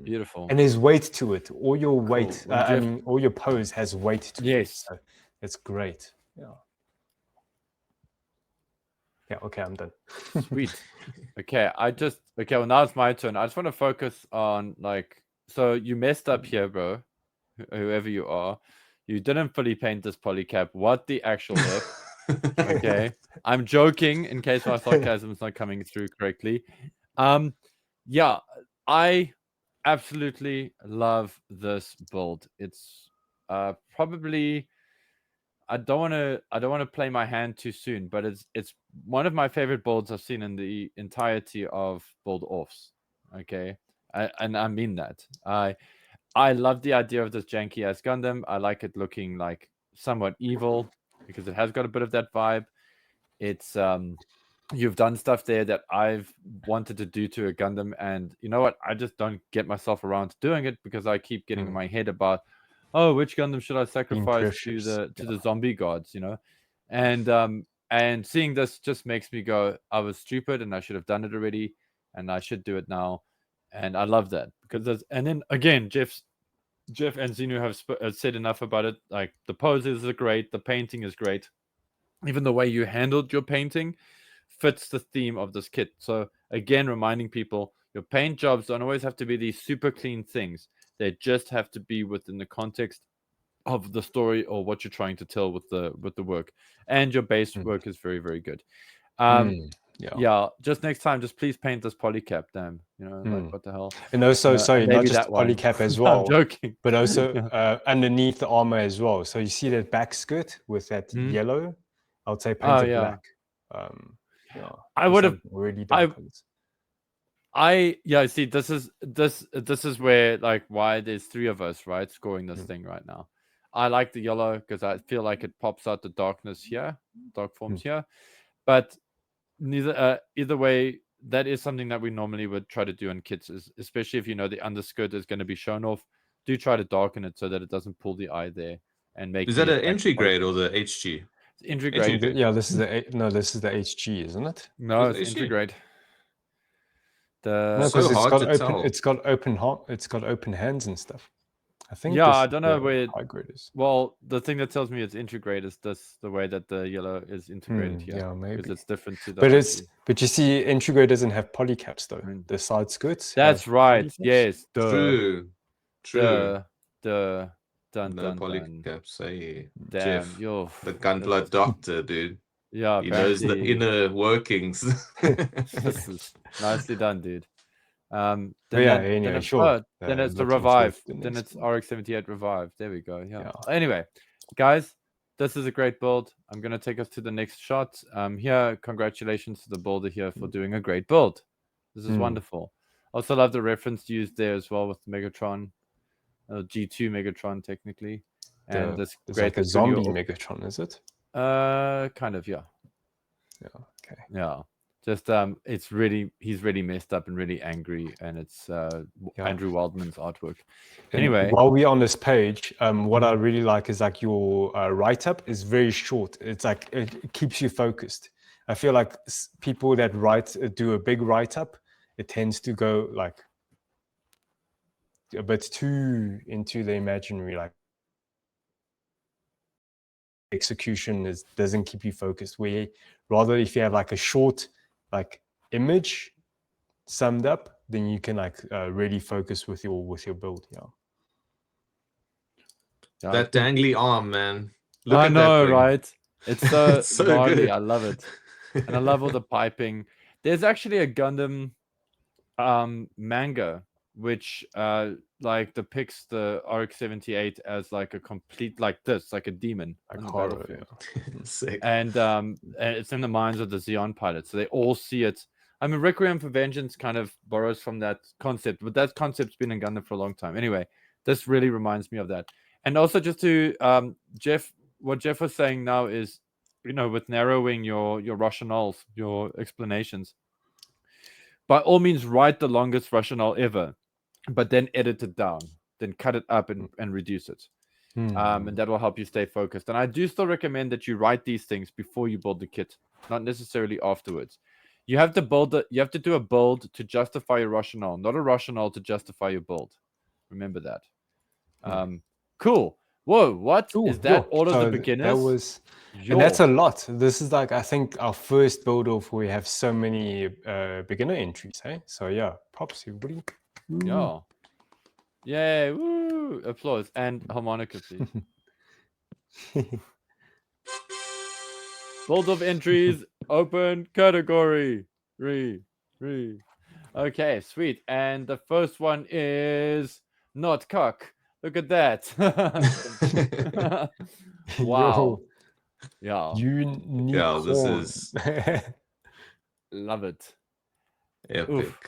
Beautiful. And there's weight to it. All your weight, When I Jeff- mean, all your pose has weight to it. Yes. So it's great. Yeah. Yeah. Okay, I'm done. Sweet. Okay, well, now it's my turn. I just want to focus on, like, so you messed up here, bro. Whoever you are, you didn't fully paint this polycap. What the actual F? Okay, I'm joking in case my sarcasm is not coming through correctly. Yeah, I absolutely love this build. It's probably, I don't want to play my hand too soon, but it's one of my favorite builds I've seen in the entirety of BuildOffs. Okay, and I mean that. I love the idea of this janky ass Gundam. I like it looking like somewhat evil because it has got a bit of that vibe. It's you've done stuff there that I've wanted to do to a Gundam, and you know what? I just don't get myself around to doing it because I keep getting in my head about, oh, which Gundam should I sacrifice to the zombie gods, and seeing this just makes me go, I was stupid and I should have done it already, and I should do it now, and I love that because and then again, Jeff and Zenu have said enough about it. Like, the poses are great, the painting is great, even the way you handled your painting fits the theme of this kit. So again, reminding people, your paint jobs don't always have to be these super clean things. They just have to be within the context of the story or what you're trying to tell with the work. And your base work is very, very good. Yeah, just next time, just please paint this polycap. Damn, like, what the hell? And also, sorry, not just that one. polycap as I'm well, joking. but also underneath the armor as well. So you see that back skirt with that yellow? I would say paint it black. Yeah, I would have really dark colors. See, this is where, like, why there's three of us, right, scoring this thing right now. I like the yellow because I feel like it pops out the darkness here, dark forms here. But either way, that is something that we normally would try to do in kits, especially if the underskirt is going to be shown off. Do try to darken it so that it doesn't pull the eye there and make. Is that an entry grade or the HG? It's entry grade. Yeah, this is the HG, isn't it? No, it's entry grade. No, because it's got open hands and stuff. I think. Yeah, I don't know where high grade is. Well, the thing that tells me it's integrate is the way that the yellow is integrated here. Yeah, maybe because it's different to the. But you see, integrate doesn't have polycaps though. The side skirts. That's right. Polycaps. Yes. True. No polycaps. Hey, damn, Jeff, yo, the Gunpla doctor, dude. Yeah, he knows the inner workings. This is nicely done, dude. Then it's the revive. Then it's RX-78 revive. There we go. Yeah. Anyway, guys, this is a great build. I'm gonna take us to the next shot. Here, congratulations to the builder here for doing a great build. This is wonderful. Also love the reference used there as well with the Megatron, G2 Megatron technically, and this great like a zombie Megatron, is it? Kind of, yeah. Yeah. Okay. Yeah. Just he's really messed up and really angry, and it's Andrew Wildman's artwork. Anyway, while we're on this page, what I really like is like your write-up is very short. It's like it keeps you focused. I feel like people that do a big write-up, it tends to go like a bit too into the imaginary, like execution doesn't keep you focused. Where rather if you have like a short like image summed up, then you can like really focus with your build. That dangly arm, man. Look I at know, that thing. right? It's so, It's so gnarly. good. I love it. And I love all the piping. There's actually a Gundam manga which like depicts the RX-78 as like a complete like this, like a demon Like on the horror, battlefield. Sick. And it's in the minds of the Xeon pilots, so they all see it. I mean, Requiem for Vengeance kind of borrows from that concept, but that concept's been in Gundam for a long time. Anyway, this really reminds me of that. And also, just to what Jeff was saying now is, with narrowing your rationales, your explanations, by all means, write the longest rationale ever, but then edit it down, then cut it up and reduce it. And that will help you stay focused. And I do still recommend that you write these things before you build the kit, not necessarily afterwards. You have to you have to do a build to justify your rationale, not a rationale to justify your build. Remember that. Cool. Whoa, what is that? All of the beginners? That was, and that's a lot. This is like, I think, our first build off where we have so many beginner entries. Hey, so yeah, props everybody. Yeah. Yay! Woo! Applause and harmonica, please. Build of entries, open category. Okay, sweet. And the first one is not cock. Look at that. Wow. Yeah. Unicorn. This is Love it. epic. Oof.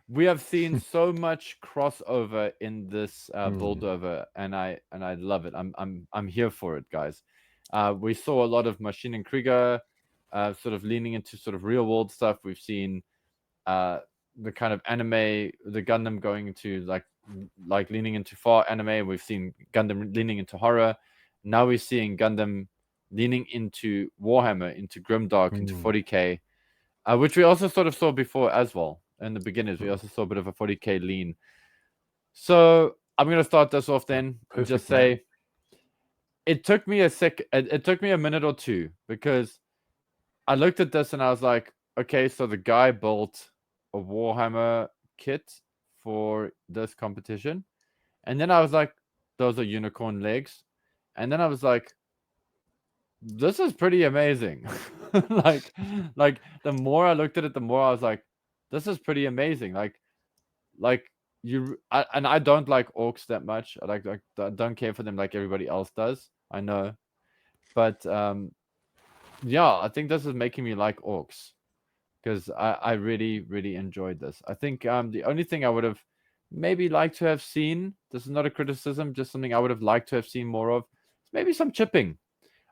We have seen so much crossover in this build over, and I love it. I'm here for it, guys. We saw a lot of Machine and Krieger sort of leaning into sort of real world stuff. We've seen the kind of anime, the Gundam going into like leaning into far anime. We've seen Gundam leaning into horror. Now we're seeing Gundam leaning into Warhammer, into Grimdark, into 40k, which we also sort of saw before as well. In the beginners, we also saw a bit of a 40k lean. So I'm going to start this off then. Perfect, just say it took me it took me a minute or two, because I looked at this and I was like, okay, so the guy built a Warhammer kit for this competition. And then I was like, those are unicorn legs. And then I was like, this is pretty amazing. like the more I looked at it, the more I was like, this is pretty amazing. Like you, and I don't like orcs that much. I don't care for them like everybody else does. I know, but yeah, I think this is making me like orcs, because I really, really enjoyed this. I think the only thing I would have maybe liked to have seen, this is not a criticism, just something I would have liked to have seen more of, maybe some chipping.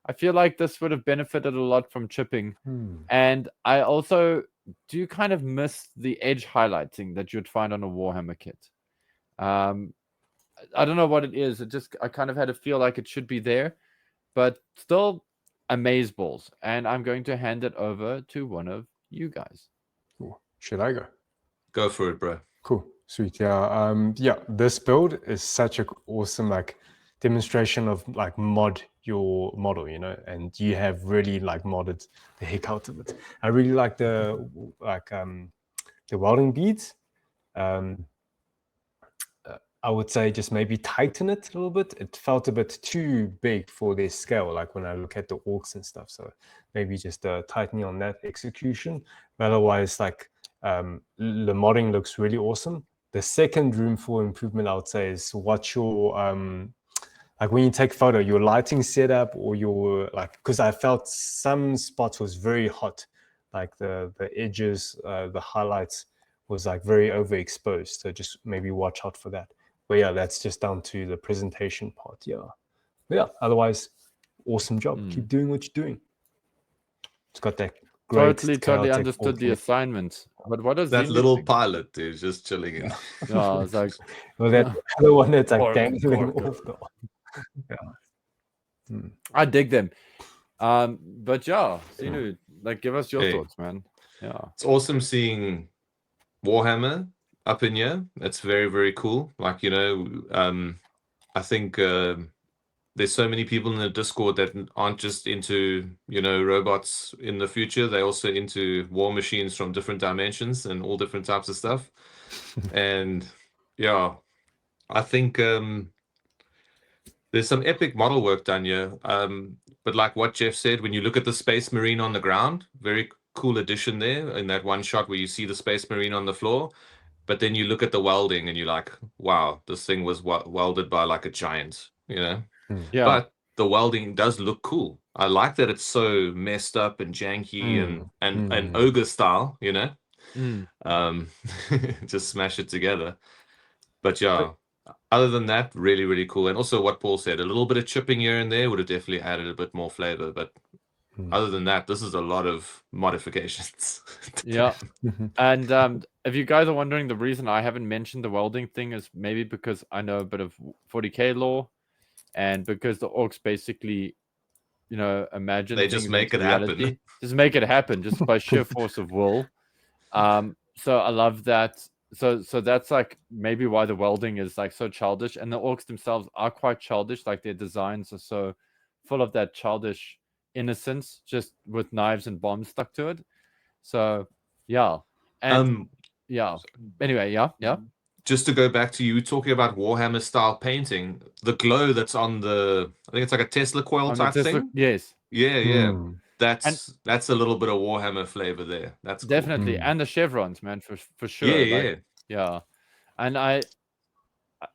I feel like this would have benefited a lot from chipping. And I also do kind of miss the edge highlighting that you'd find on a Warhammer kit. I don't know what it is. I kind of had to feel like it should be there, but still amazeballs. And I'm going to hand it over to one of you guys. Cool. Should I go? Go for it, bro. Cool. Sweet. Yeah. Yeah. This build is such an awesome like demonstration of like mod your model, and you have really like modded the heck out of it. I really like the welding beads. I would say just maybe tighten it a little bit. It felt a bit too big for their scale, like when I look at the orcs and stuff. So maybe just tightening on that execution. But otherwise, like the modding looks really awesome. The second room for improvement, I would say, is what your like when you take photo, your lighting setup, or your because I felt some spots was very hot, like the edges, the highlights was like very overexposed. So just maybe watch out for that. But yeah, that's just down to the presentation part. Yeah. Otherwise, awesome job. Keep doing what you're doing. It's got that great. Totally understood the assignment. But what does that little pilot dude just chilling in? Yeah, I was like, well, that other one that's like dangling off the. Yeah. I dig them. But yeah, Sinu, like, give us your thoughts, man. Yeah, it's awesome seeing Warhammer up in here. That's very, very cool. Like, I think there's so many people in the Discord that aren't just into, robots in the future. They're also into war machines from different dimensions and all different types of stuff. And yeah, I think there's some epic model work done here. But like what Jeff said, when you look at the Space Marine on the ground, very cool addition there in that one shot where you see the Space Marine on the floor. But then you look at the welding and you're like, wow, this thing was welded by like a giant, Yeah. But the welding does look cool. I like that it's so messed up and janky and ogre style, just smash it together. But yeah, other than that, really, really cool. And also what Paul said, a little bit of chipping here and there would have definitely added a bit more flavor. But other than that, this is a lot of modifications. Yeah. And if you guys are wondering, the reason I haven't mentioned the welding thing is maybe because I know a bit of 40k lore, and because the orcs basically, imagine They just things make into it happen. reality. Just make it happen just by sheer force of will. So I love that. So that's like maybe why the welding is like so childish, and the orcs themselves are quite childish. Like their designs are so full of that childish innocence, just with knives and bombs stuck to it. So yeah, and yeah. Anyway, yeah. Just to go back to you talking about Warhammer style painting, the glow that's on I think it's like a Tesla coil On type the Tesla, thing. yes. Yeah. That's a little bit of Warhammer flavor there. That's cool. Definitely, and the chevrons, man, for sure. Yeah. And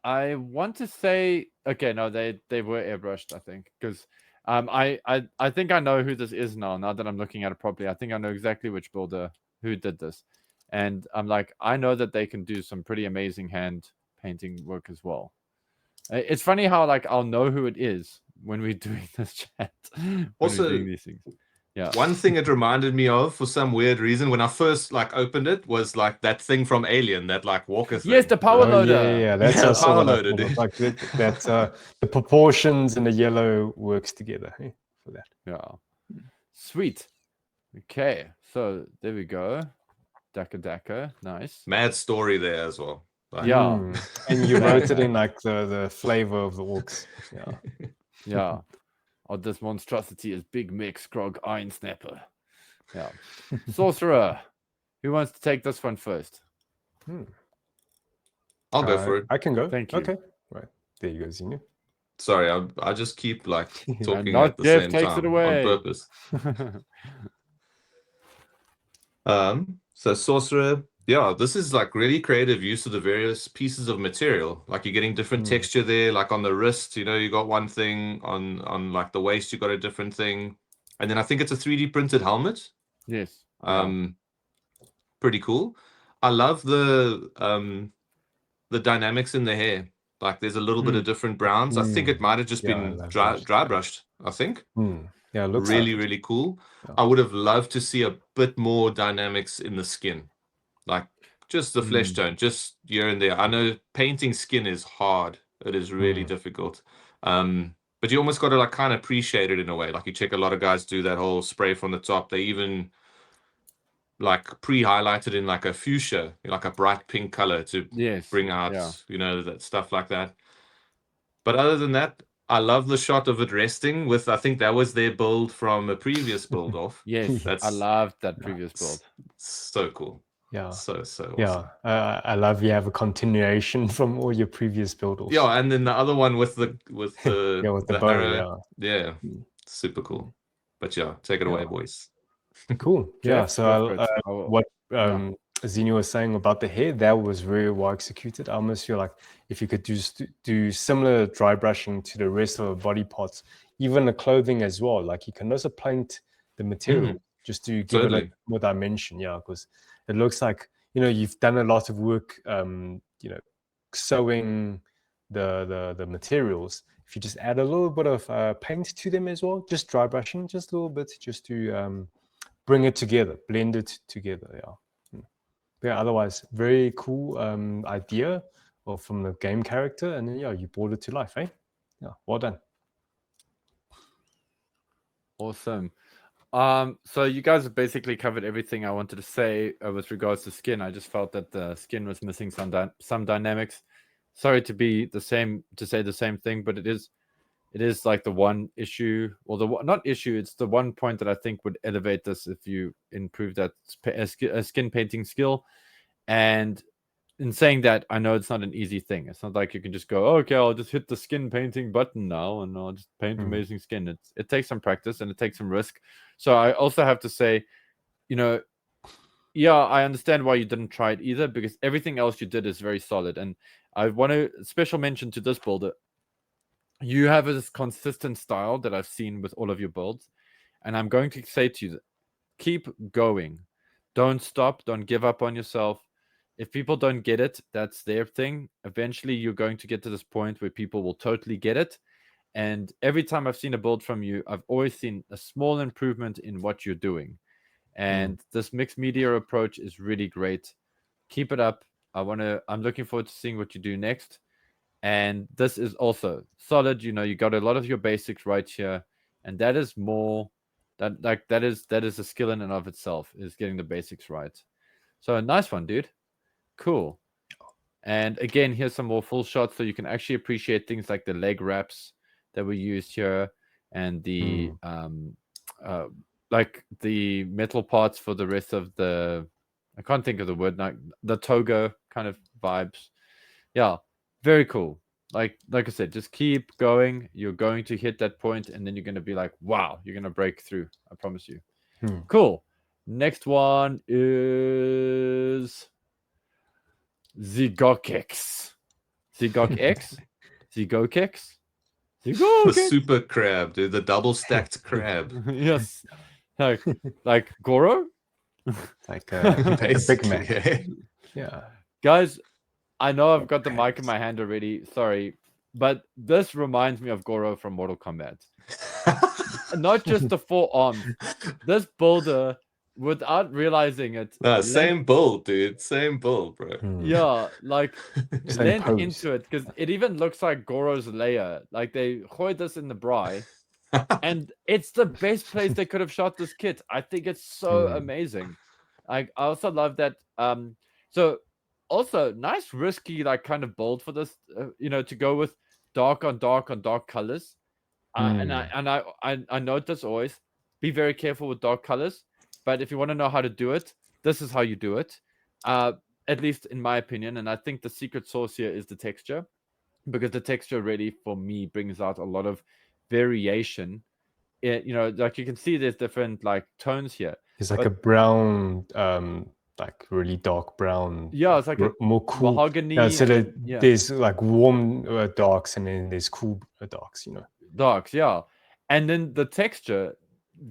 I want to say, okay, no, they were airbrushed, I think, because I think I know who this is now that I'm looking at it properly. I think I know exactly which builder who did this, and I'm like, I know that they can do some pretty amazing hand painting work as well. It's funny how like I'll know who it is when we're doing this chat, when Also, we're doing these things. Yeah. One thing it reminded me of for some weird reason when I first opened it was like that thing from Alien, that like walker thing. Yes, the power loader. Yeah, that's Yeah, also power what I loader, thought of. dude. Like the proportions and the yellow works together for that. Yeah. Sweet. Okay, so there we go. Daka. Nice. Mad story there as well. Like, Yeah. And you wrote it in like the flavor of the orcs. Yeah. Yeah. Oh, this monstrosity is Big Mix Grog Iron Snapper. Yeah. Sorcerer. Who wants to take this one first? I'll go for it. I can go. Thank you. Okay. Right. There you go, Zinu. Sorry, I just keep like talking not at the Jeff same takes time it away. on purpose. So sorcerer, yeah, this is like really creative use of the various pieces of material. Like you're getting different texture there, like on the wrist, you got one thing, on like the waist, you got a different thing. And then I think it's a 3D printed helmet. Yes. Pretty cool. I love the dynamics in the hair. Like there's a little bit of different browns. I think it might have just been dry brushed, I think. Yeah, it looks really, like really cool. Yeah. I would have loved to see a bit more dynamics in the skin. Like just the flesh tone, just here and there. I know painting skin is hard. It is really difficult. But you almost got to like kind of appreciate it in a way. Like you check a lot of guys do that whole spray from the top. They even like pre-highlighted in like a fuchsia, like a bright pink color to bring out, that stuff like that. But other than that, I love the shot of it resting with, I think that was their build from a previous BuildOff. Yes, I loved that previous build. So cool. Yeah. So awesome. Yeah. I love you have a continuation from all your previous build-offs. Yeah, and then the other one with the with the bow, arrow. Yeah. Super cool. But yeah, take it away, boys. Cool. Yeah. So what Zinu was saying about the hair, that was very well executed. I almost feel like if you could do similar dry brushing to the rest of the body parts, even the clothing as well, like you can also paint the material just to give it like more dimension. Yeah, because it looks like you've done a lot of work, sewing the materials. If you just add a little bit of paint to them as well, just dry brushing, just a little bit, just to bring it together, blend it together. Yeah, otherwise, very cool idea from the game character, and then you brought it to life, eh? Yeah, well done. Awesome. So you guys have basically covered everything I wanted to say with regards to skin. I just felt that the skin was missing some dynamics. Sorry to say the same thing, but it it is like the one issue, or not issue, it's the one point that I think would elevate this if you improve that skin painting skill. And in saying that, I know it's not an easy thing. It's not like you can just go, oh, okay, I'll just hit the skin painting button now and I'll just paint amazing skin. It takes some practice and it takes some risk. So I also have to say, yeah, I understand why you didn't try it either, because everything else you did is very solid. And I want to special mention to this builder. You have this consistent style that I've seen with all of your builds. And I'm going to say to you, keep going. Don't stop. Don't give up on yourself. If people don't get it, that's their thing. Eventually, you're going to get to this point where people will totally get it. And every time I've seen a build from you, I've always seen a small improvement in what you're doing. And this mixed media approach is really great. Keep it up. I'm looking forward to seeing what you do next. And this is also solid. You got a lot of your basics right here. And that is more that is a skill in and of itself, is getting the basics right. So a nice one, dude. Cool. And again, here's some more full shots so you can actually appreciate things like the leg wraps that were used here, and the like the metal parts for the rest of the, I can't think of the word, like the toga kind of vibes. Yeah, very cool. Like I said, just keep going. You're going to hit that point, and then you're going to be like, wow, you're going to break through. I promise you. Cool. Next one is Zygokex. Zygokex? Zygokex? The super crab, dude. The double stacked crab. Yes. Like Goro? Like a Big Mac. Yeah. Guys, I know I've got the mic in my hand already. Sorry. But this reminds me of Goro from Mortal Kombat. Not just the 4 arms. This builder, without realizing it, same build, dude. Same build, bro. Yeah, like Same lent pose. into it, because it even looks like Goro's layer. Like they hoid this in the bri, and it's the best place they could have shot this kit. I think it's so amazing. I also love that. So also nice risky like kind of build for this. To go with dark on dark on dark colors. And I note this always. Be very careful with dark colors. But if you want to know how to do it, this is how you do it. At least in my opinion. And I think the secret sauce here is the texture, because the texture really, for me, brings out a lot of variation. Like you can see there's different like tones here. It's like a brown, like really dark brown. Yeah, it's like a more cool. mahogany. Yeah, so there's like warm darks, and then there's cool darks, Darks, yeah. And then the texture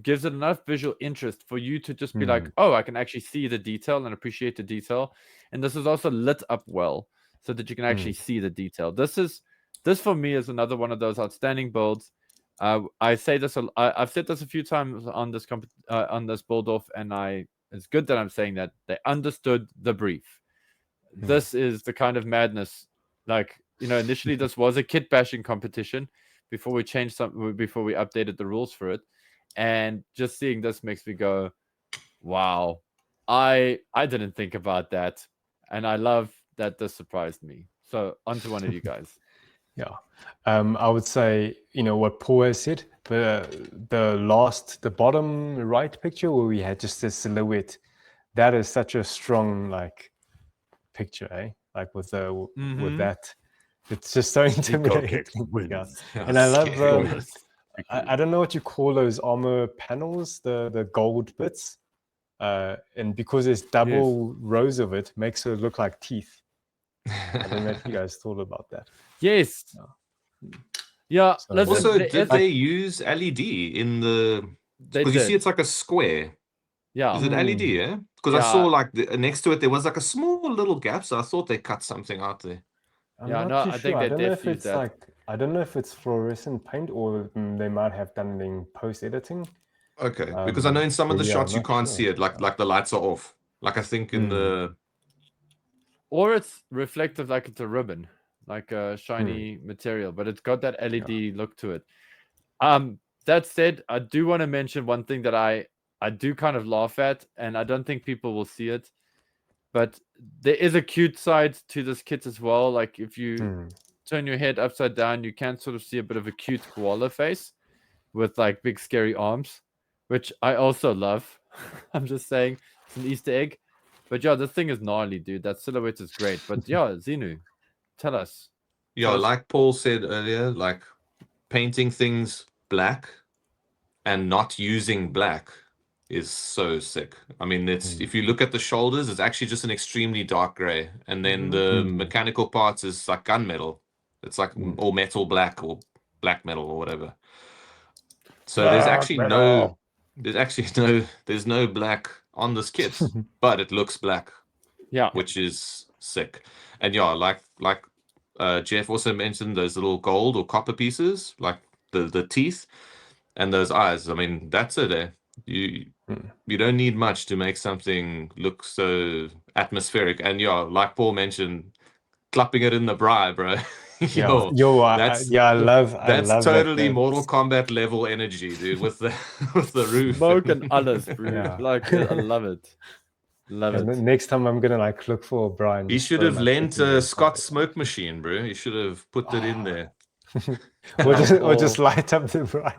gives it enough visual interest for you to just be like, oh, I can actually see the detail and appreciate the detail. And this is also lit up well so that you can actually see the detail. This for me is another one of those outstanding builds. I say this, I've said this a few times on this BuildOff, and it's good that I'm saying that they understood the brief. This is the kind of madness. Like, initially this was a kit bashing competition before we updated the rules for it. And just seeing this makes me go, wow, I didn't think about that. And I love that this surprised me. So on to one of you guys. Yeah. I would say, what Paul has said, the bottom right picture where we had just a silhouette, that is such a strong like picture, eh? Like with that. It's just so intimidating. Yeah. And I love I don't know what you call those armor panels, the gold bits. And because there's double rows of it, makes it look like teeth. I don't know if you guys thought about that. Yes. Yeah. So, also, did they use LED in the? Because you see, it's like a square. Yeah. Is it LED? Yeah. Because I saw like next to it there was like a small little gap, so I thought they cut something out there. I'm not too sure. I don't know if it's I don't know if it's fluorescent paint or they might have done it in post editing. Okay, because I know in some of the shots you can't see it, like the lights are off. Like I think in the. Or it's reflective, like it's a ribbon, like a shiny material, but it's got that LED look to it. That said, I do want to mention one thing that I do kind of laugh at, and I don't think people will see it, but there is a cute side to this kit as well. Like if you turn your head upside down, you can sort of see a bit of a cute koala face with like big scary arms, which I also love. I'm just saying, it's an Easter egg. But yeah, this thing is gnarly, dude. That silhouette is great. But yeah, Xenu, tell us. Yeah, like Paul said earlier, like painting things black and not using black is so sick. I mean, it's if you look at the shoulders, it's actually just an extremely dark gray, and then the mechanical parts is like gunmetal. It's like or metal black or black metal or whatever. So there's actually no black on this kit, but it looks black. Yeah, which is sick. And yeah, like Jeff also mentioned, those little gold or copper pieces, like the teeth and those eyes. I mean, that's it. You don't need much to make something look so atmospheric. And yeah, like Paul mentioned, clapping it in the bri, bro. I love totally that. Mortal Kombat level energy, dude, with the roof. Smoke and alles, bro. Yeah. Like I love it. Love it. Next time I'm gonna like look for Brian. He should have lent Scott's smoke machine, bro. He should have put it in there. or just light up the Brian.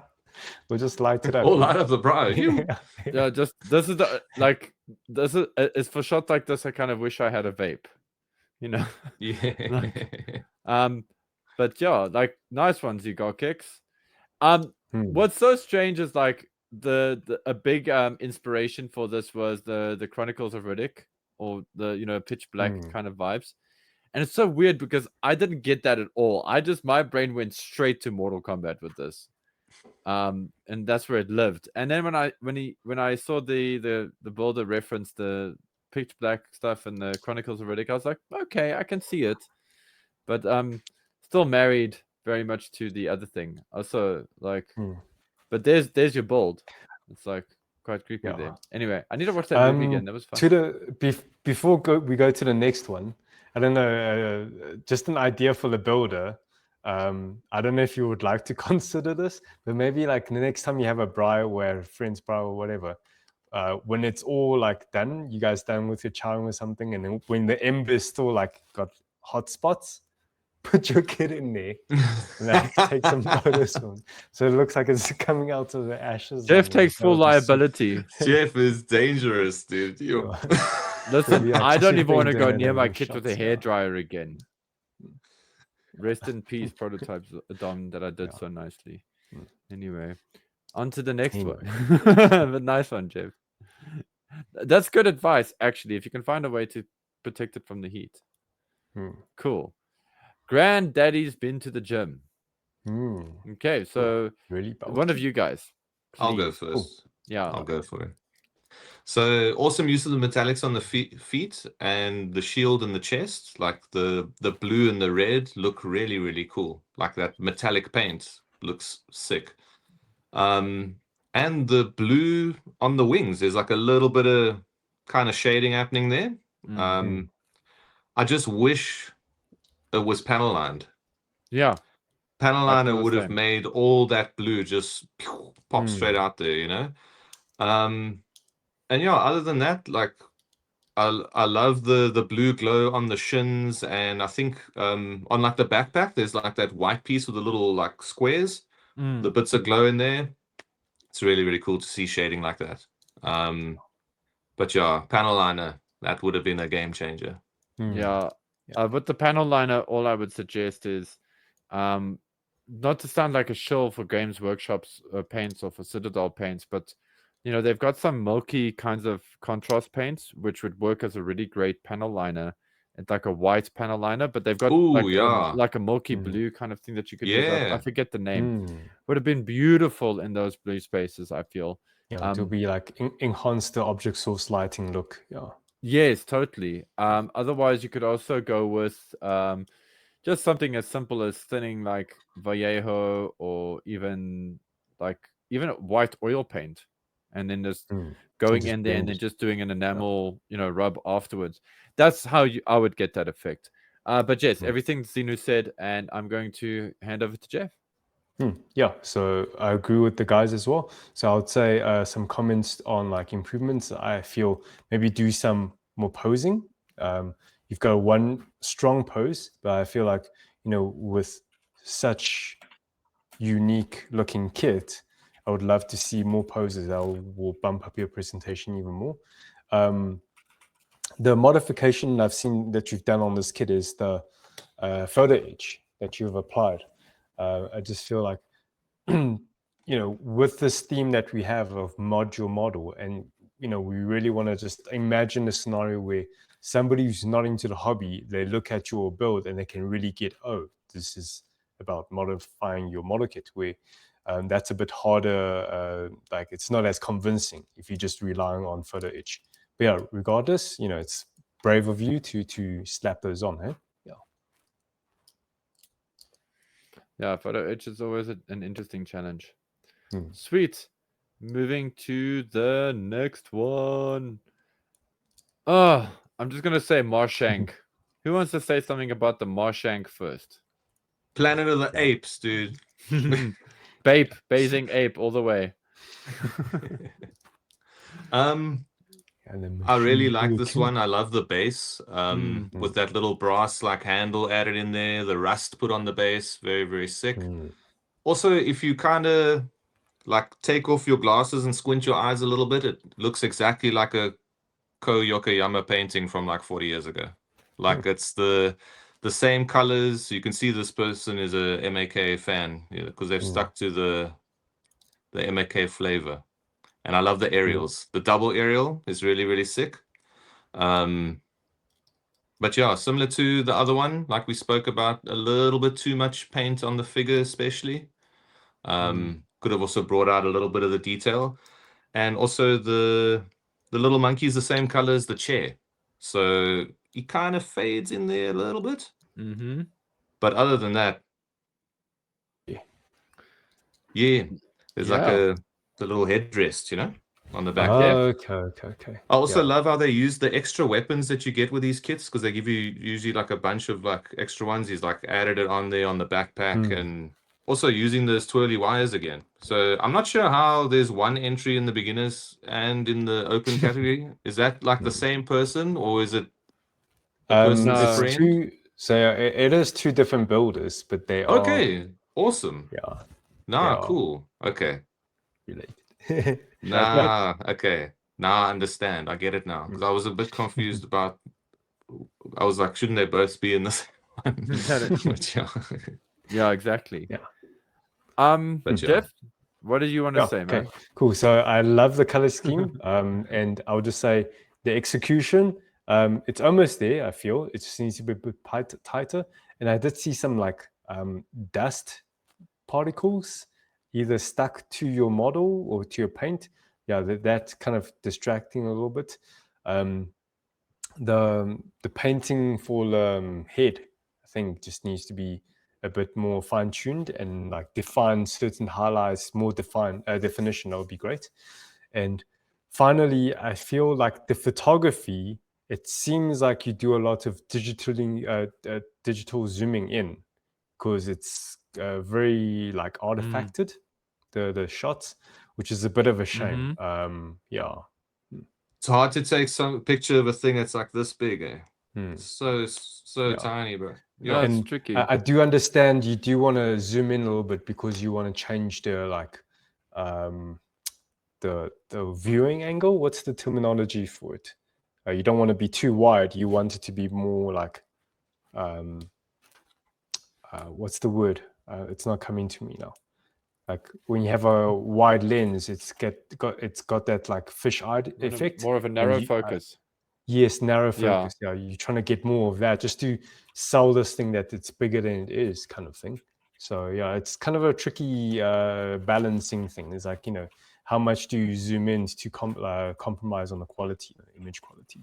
We'll just light it up. Or light up the Brian. Yeah, just this is the like this is for shots like this. I kind of wish I had a vape, you know. Yeah. But yeah, like nice ones you got, Kicks. What's so strange is like a big inspiration for this was the Chronicles of Riddick, or the pitch black kind of vibes. And it's so weird because I didn't get that at all. My brain went straight to Mortal Kombat with this. And that's where it lived. And then when I saw the builder reference the pitch black stuff and the Chronicles of Riddick, I was like, okay, I can see it. But still married very much to the other thing. Also, like but there's your build. It's like quite creepy there. Anyway, I need to watch that movie again. That was fun. Before we go to the next one, I don't know, just an idea for the builder. I don't know if you would like to consider this, but maybe like the next time you have a braai or a friend's braai or whatever, when it's all like done, you guys done with your chowing or something, and then when the ember's still like got hot spots, put your kid in there and like, take some photos on. So it looks like it's coming out of the ashes. Jeff takes full liability. Jeff is dangerous, dude. Listen, I don't even want to go near my kid with a hairdryer again. Rest in peace, prototypes, Dom, that I did so nicely. Anyway, on to the next one. But nice one, Jeff. That's good advice, actually, if you can find a way to protect it from the heat. Cool. Granddaddy's been to the gym. Okay, so really one of you guys. Please. I'll go first. Yeah, I'll go for it. So awesome use of the metallics on the feet and the shield and the chest. Like the blue and the red look really, really cool. Like that metallic paint looks sick. And the blue on the wings, there's like a little bit of kind of shading happening there. I just wish it was panel lined. Yeah. Panel liner would have made all that blue just pop straight out there, you know? And yeah, other than that, like I love the blue glow on the shins, and I think on like the backpack there's like that white piece with the little like squares, the bits of glow in there. It's really, really cool to see shading like that. But yeah, panel liner, that would have been a game changer. Yeah. With the panel liner, all I would suggest is not to sound like a shill for Games Workshop's paints or for Citadel paints, but they've got some milky kinds of contrast paints which would work as a really great panel liner. It's like a white panel liner, but they've got like a milky blue kind of thing that you could use. I forget the name. Would have been beautiful in those blue spaces, I feel. Yeah, to be like enhance the object source lighting look. Yeah. Yes, totally. Otherwise, you could also go with just something as simple as thinning like Vallejo, or even white oil paint, and then just going in there and then just doing an enamel, rub afterwards. That's how I would get that effect. But yes, everything Xenu said, and I'm going to hand over to Jeff. Yeah, so I agree with the guys as well. So I would say some comments on like improvements. I feel maybe do some more posing. You've got one strong pose, but I feel like with such unique looking kit, I would love to see more poses. Will bump up your presentation even more. The modification I've seen that you've done on this kit is the photo edge that you've applied. I just feel like, with this theme that we have of mod your model, and we really want to just imagine a scenario where somebody who's not into the hobby, they look at your build and they can really get, oh, this is about modifying your model kit, where that's a bit harder, like it's not as convincing if you're just relying on photo edge. But yeah, regardless, it's brave of you to slap those on, eh? Yeah, photo edge is always an interesting challenge. Hmm. Sweet. Moving to the next one. Oh, I'm just gonna say Marshank. Who wants to say something about the Marshank first? Planet of the Apes, dude. Bape, bathing ape all the way. I really like this one. I love the base. With that little brass like handle added in there, the rust put on the base, very, very sick. Also, if you kind of like take off your glasses and squint your eyes a little bit, it looks exactly like a Ko Yokoyama painting from like 40 years ago. Like it's the same colors. You can see this person is a MAK fan, because they've stuck to the MAK flavor. And I love the aerials. The double aerial is really, really sick. But yeah, similar to the other one, like we spoke about, a little bit too much paint on the figure, especially. Could have also brought out a little bit of the detail. And also the little monkey's the same color as the chair. So he kind of fades in there a little bit. But other than that, yeah, there's like the little headdress, on the back. Okay. I also love how they use the extra weapons that you get with these kits, because they give you usually like a bunch of like extra ones. He's like added it on there on the backpack, and also using those twirly wires again. So I'm not sure how there's one entry in the beginners and in the open category. Is that like the same person, or is it a person different? So it is two different builders, but they are okay. Awesome. Yeah. Nah, cool. Okay. Related. Nah, okay. Now I understand. I get it now. Because I was a bit confused about. I was like, shouldn't they both be in this one? Yeah, exactly. Yeah. Jeff, what do you want to say, man? Cool. So I love the color scheme. And I'll just say the execution. It's almost there. I feel it just needs to be a bit tighter. And I did see some like dust particles either stuck to your model or to your paint. Yeah, that's kind of distracting a little bit. The painting for the head, I think, just needs to be a bit more fine-tuned and like define certain highlights, more definition. That would be great. And finally, I feel like the photography, it seems like you do a lot of digital zooming in, because it's very like artifacted, the shots, which is a bit of a shame. Yeah. It's hard to take some picture of a thing that's like this big, eh? So tiny, bro. Yeah, it's and tricky. I do understand you do want to zoom in a little bit because you want to change the like the viewing angle. What's the terminology for it? You don't want to be too wide. You want it to be more like what's the word? It's not coming to me now. Like when you have a wide lens, it's got that like fish-eyed effect. More of a narrow focus. Yes, narrow focus. Yeah, you're trying to get more of that just to sell this thing that it's bigger than it is, kind of thing. So yeah, it's kind of a tricky balancing thing. It's like, how much do you zoom in to compromise on the quality, the image quality?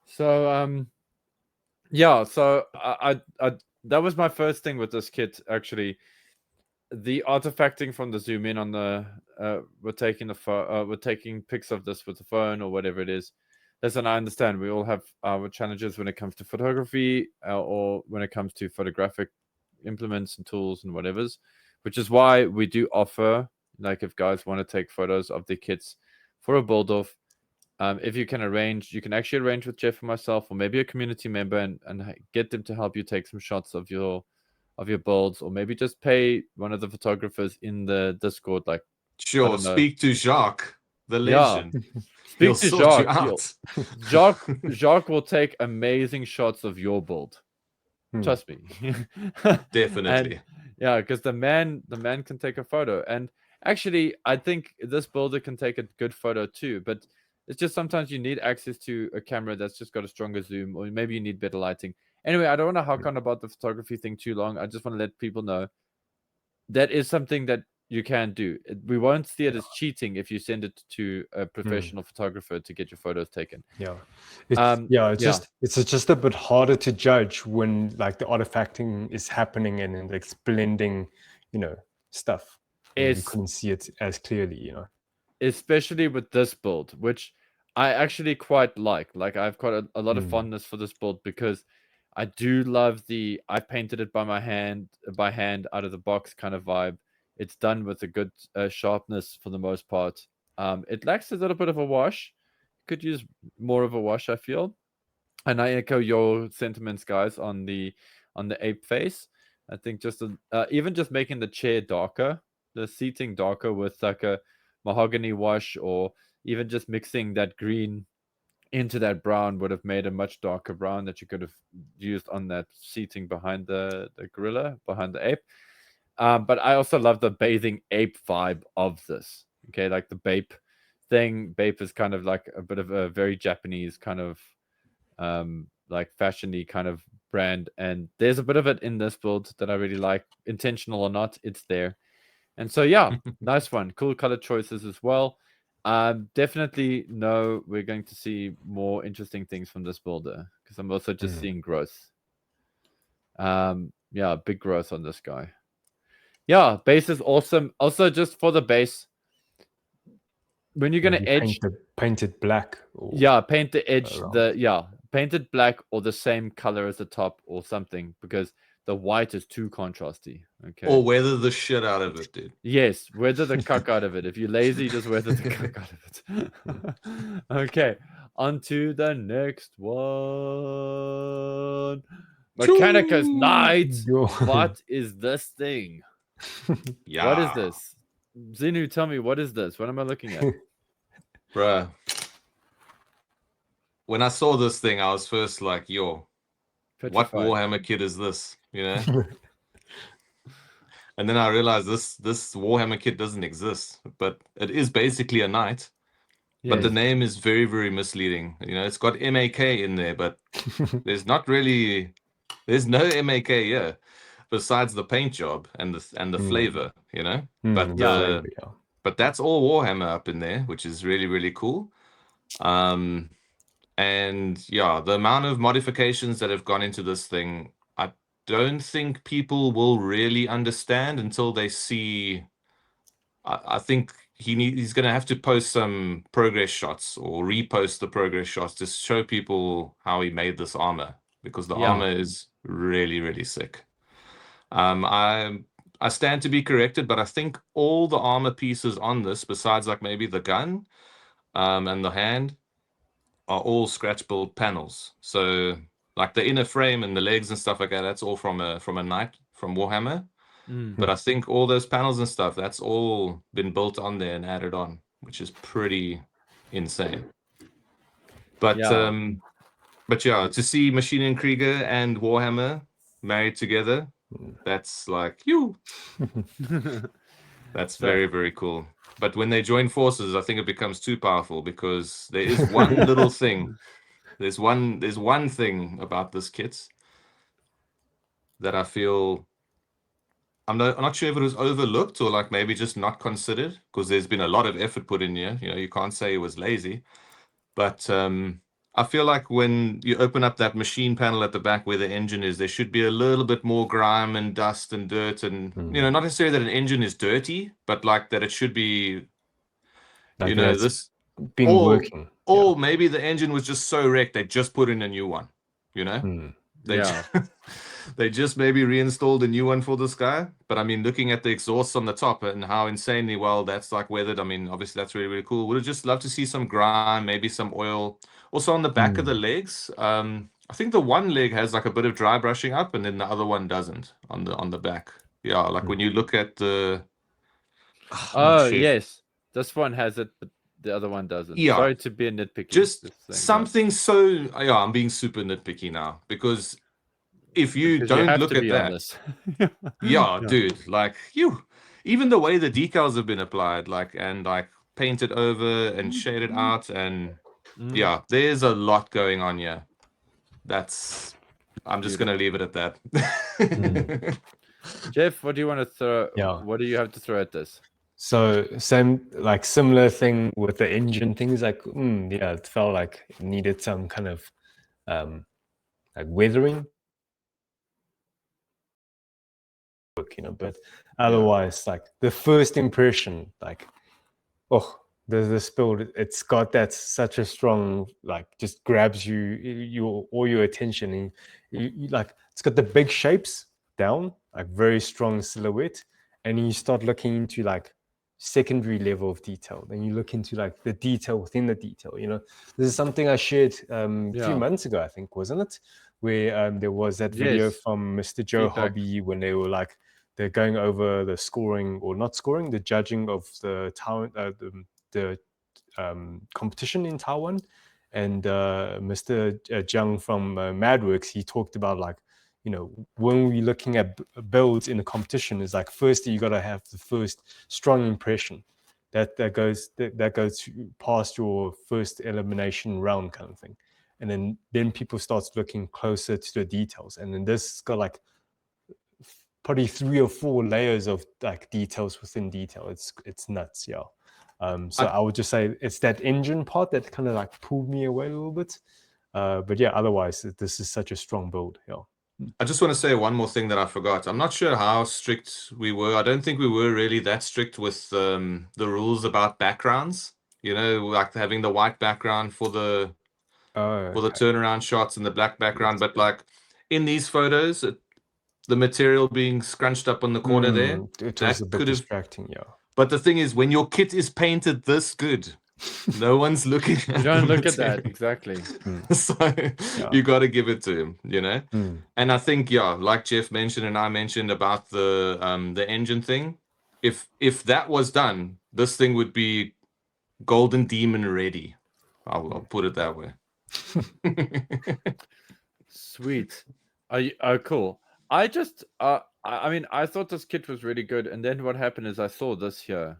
So so I that was my first thing with this kit, actually. The artifacting from the zoom in on the we're taking pics of this with the phone or whatever it is. Listen, I understand we all have our challenges when it comes to photography or when it comes to photographic implements and tools and whatevers, which is why we do offer, like, if guys want to take photos of the kits for a build-off, if you can arrange, you can actually arrange with Jeff or myself, or maybe a community member, and get them to help you take some shots of your builds, or maybe just pay one of the photographers in the Discord. Like, Sure, don't know. speak to Jacques, the Yeah. legend. Speak He'll to sort you Jacques. out. Jacques will take amazing shots of your build. Trust me. Definitely. And yeah, because the man can take a photo. And actually, I think this builder can take a good photo too. But it's just sometimes you need access to a camera that's just got a stronger zoom, or maybe you need better lighting. Anyway, I don't want to hark on about the photography thing too long. I just want to let people know that is something that you can do. We won't see it as cheating if you send it to a professional photographer to get your photos taken. Yeah, it's just a bit harder to judge when like the artifacting is happening and then it's blending, stuff. You couldn't see it as clearly, Especially with this build, which I actually quite like. Like, I've got a lot of fondness for this build because I do love I painted it by hand out of the box kind of vibe. It's done with a good sharpness for the most part. It lacks a little bit of a wash. Could use more of a wash, I feel. And I echo your sentiments, guys, on the ape face. I think just even just making the chair darker, the seating darker with like a mahogany wash, or even just mixing that green into that brown would have made a much darker brown that you could have used on that seating behind the gorilla, behind the ape. But I also love the bathing ape vibe of this. Okay, like the Bape thing. Bape is kind of like a bit of a very Japanese kind of like fashion-y kind of brand, and there's a bit of it in this build that I really like. Intentional or not, it's there. And so yeah, nice one. Cool color choices as well. Definitely know we're going to see more interesting things from this builder, because I'm also just seeing growth. Yeah, big growth on this guy. Yeah, base is awesome. Also, just for the base, when you're gonna edge, paint it black. Paint the edge. Paint it black or the same color as the top or something, because the white is too contrasty. Okay. Or weather the shit out of it, dude. Yes, weather the cuck out of it. If you're lazy, just weather the cuck out of it. Okay, on to the next one. Mechanicus Knight. What is this thing? Yeah. What is this? Zenu, tell me, what is this? What am I looking at? Bruh. When I saw this thing, I was first like, yo, what Warhammer kit is this? And then I realized this Warhammer kit doesn't exist, but it is basically a knight. Yes. But the name is very, very misleading. It's got MAK in there, but there's no MAK here besides the paint job and the flavor, But but that's all Warhammer up in there, which is really, really cool. And yeah, the amount of modifications that have gone into this thing, I don't think people will really understand until they see. I think he's going to have to post some progress shots or repost the progress shots to show people how he made this armor, because the armor is really, really sick. I stand to be corrected, but I think all the armor pieces on this, besides like maybe the gun and the hand, are all scratch build panels. So like the inner frame and the legs and stuff like that, that's all from a knight from Warhammer. But I think all those panels and stuff, that's all been built on there and added on, which is pretty insane. But yeah, to see Machine & Krieger and Warhammer married together, that's like that's very, very cool. But when they join forces, I think it becomes too powerful, because there is one little thing. There's one thing about this kit that I feel I'm not sure if it was overlooked or like maybe just not considered, because there's been a lot of effort put in here. You can't say it was lazy. But I feel like when you open up that machine panel at the back where the engine is, there should be a little bit more grime and dust and dirt, and not necessarily that an engine is dirty, but like that it should be, like this been working. Or maybe the engine was just so wrecked they just put in a new one. they just maybe reinstalled a new one for this guy. But I mean, looking at the exhausts on the top and how insanely well that's like weathered, I mean, obviously that's really, really cool. Would have just loved to see some grime, maybe some oil. Also on the back of the legs, I think the one leg has like a bit of dry brushing up, and then the other one doesn't on the back. Yeah, like when you look at the Oh chef. yes, this one has it, but the other one doesn't. Yeah. Sorry to be a nitpicky. Just saying, but- something so yeah, I'm being super nitpicky now because if you because don't have look to at be that, honest. yeah, dude, like even the way the decals have been applied, like and like painted over and shaded out, and yeah, there's a lot going on here. I'm just gonna leave it at that. Jeff, what do you want to throw? Yeah. What do you have to throw at this? So similar thing with the engine things, like yeah, it felt like it needed some kind of like weathering, but otherwise, like the first impression, like, oh, this build, it's got that such a strong, like, just grabs all your attention, and you like, it's got the big shapes down, like very strong silhouette, and you start looking into like secondary level of detail. Then you look into like the detail within the detail. This is something I shared a few months ago, I think, wasn't it? Where there was that video from Mr. Joe Feedback. Hobby when they were like, they're going over the scoring or not scoring, the judging of the competition in Taiwan. And Mr. Jiang from MadWorks, he talked about like, when we're looking at builds in a competition, is like, firstly, you got to have the first strong impression that goes past your first elimination round kind of thing. And then people start looking closer to the details. And then this got like probably 3 or 4 layers of like details within detail. It's nuts, yeah. So I would just say it's that engine part that kind of like pulled me away a little bit. But yeah, otherwise, this is such a strong build, yeah. I just want to say one more thing that I forgot. I'm not sure how strict we were. I don't think we were really that strict with the rules about backgrounds. Like having the white background for the turnaround shots and the black background. But like in these photos, the material being scrunched up on the corner there, it was a bit distracting, yeah. But the thing is, when your kit is painted this good, no one's looking at You don't look at that, exactly. So you got to give it to him, And I think, yeah, like Jeff mentioned and I mentioned about the engine thing, if that was done, this thing would be Golden Demon ready. I'll put it that way. Sweet. Oh, cool. I just, I mean, I thought this kit was really good, and then what happened is I saw this here,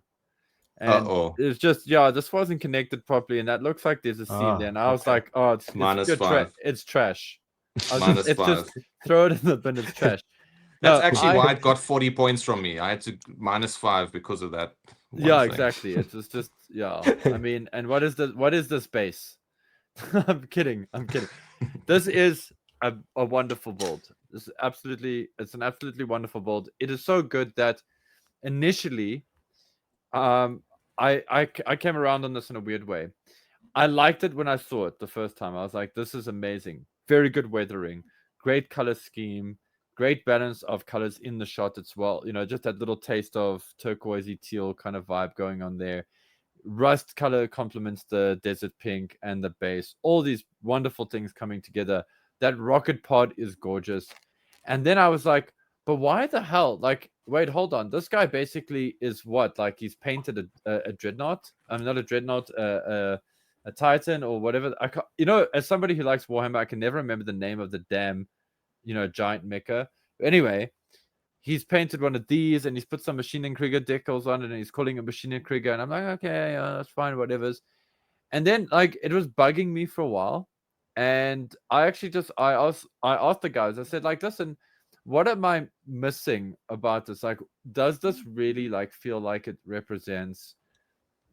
and it's just, this wasn't connected properly, and that looks like there's a seam there, and I was like, oh, it's -5. It's trash. -5. Just throw it in the bin. It's trash. That's actually why it got 40 points from me. I had to -5 because of that. Yeah, exactly. It was just, I mean, and what is this base? I'm kidding. This is a wonderful build. It's an absolutely wonderful build. It is so good that initially, I came around on this in a weird way. I liked it when I saw it the first time. I was like, this is amazing. Very good weathering, great color scheme, great balance of colors in the shot as well. Just that little taste of turquoisey teal kind of vibe going on there. Rust color complements the desert pink and the base. All these wonderful things coming together. That rocket pod is gorgeous. And then I was like, but why the hell? Like, wait, hold on. This guy basically is what? Like, he's painted a dreadnought. Not a dreadnought, a Titan or whatever. As somebody who likes Warhammer, I can never remember the name of the damn, giant mecha. Anyway, he's painted one of these and he's put some Maschinenkrieger decals on it and he's calling it Maschinenkrieger. And I'm like, okay, that's fine, whatever's. And then, like, it was bugging me for a while. And I actually I asked the guys, I said, like, listen, what am I missing about this? Like, does this really, like, feel like it represents,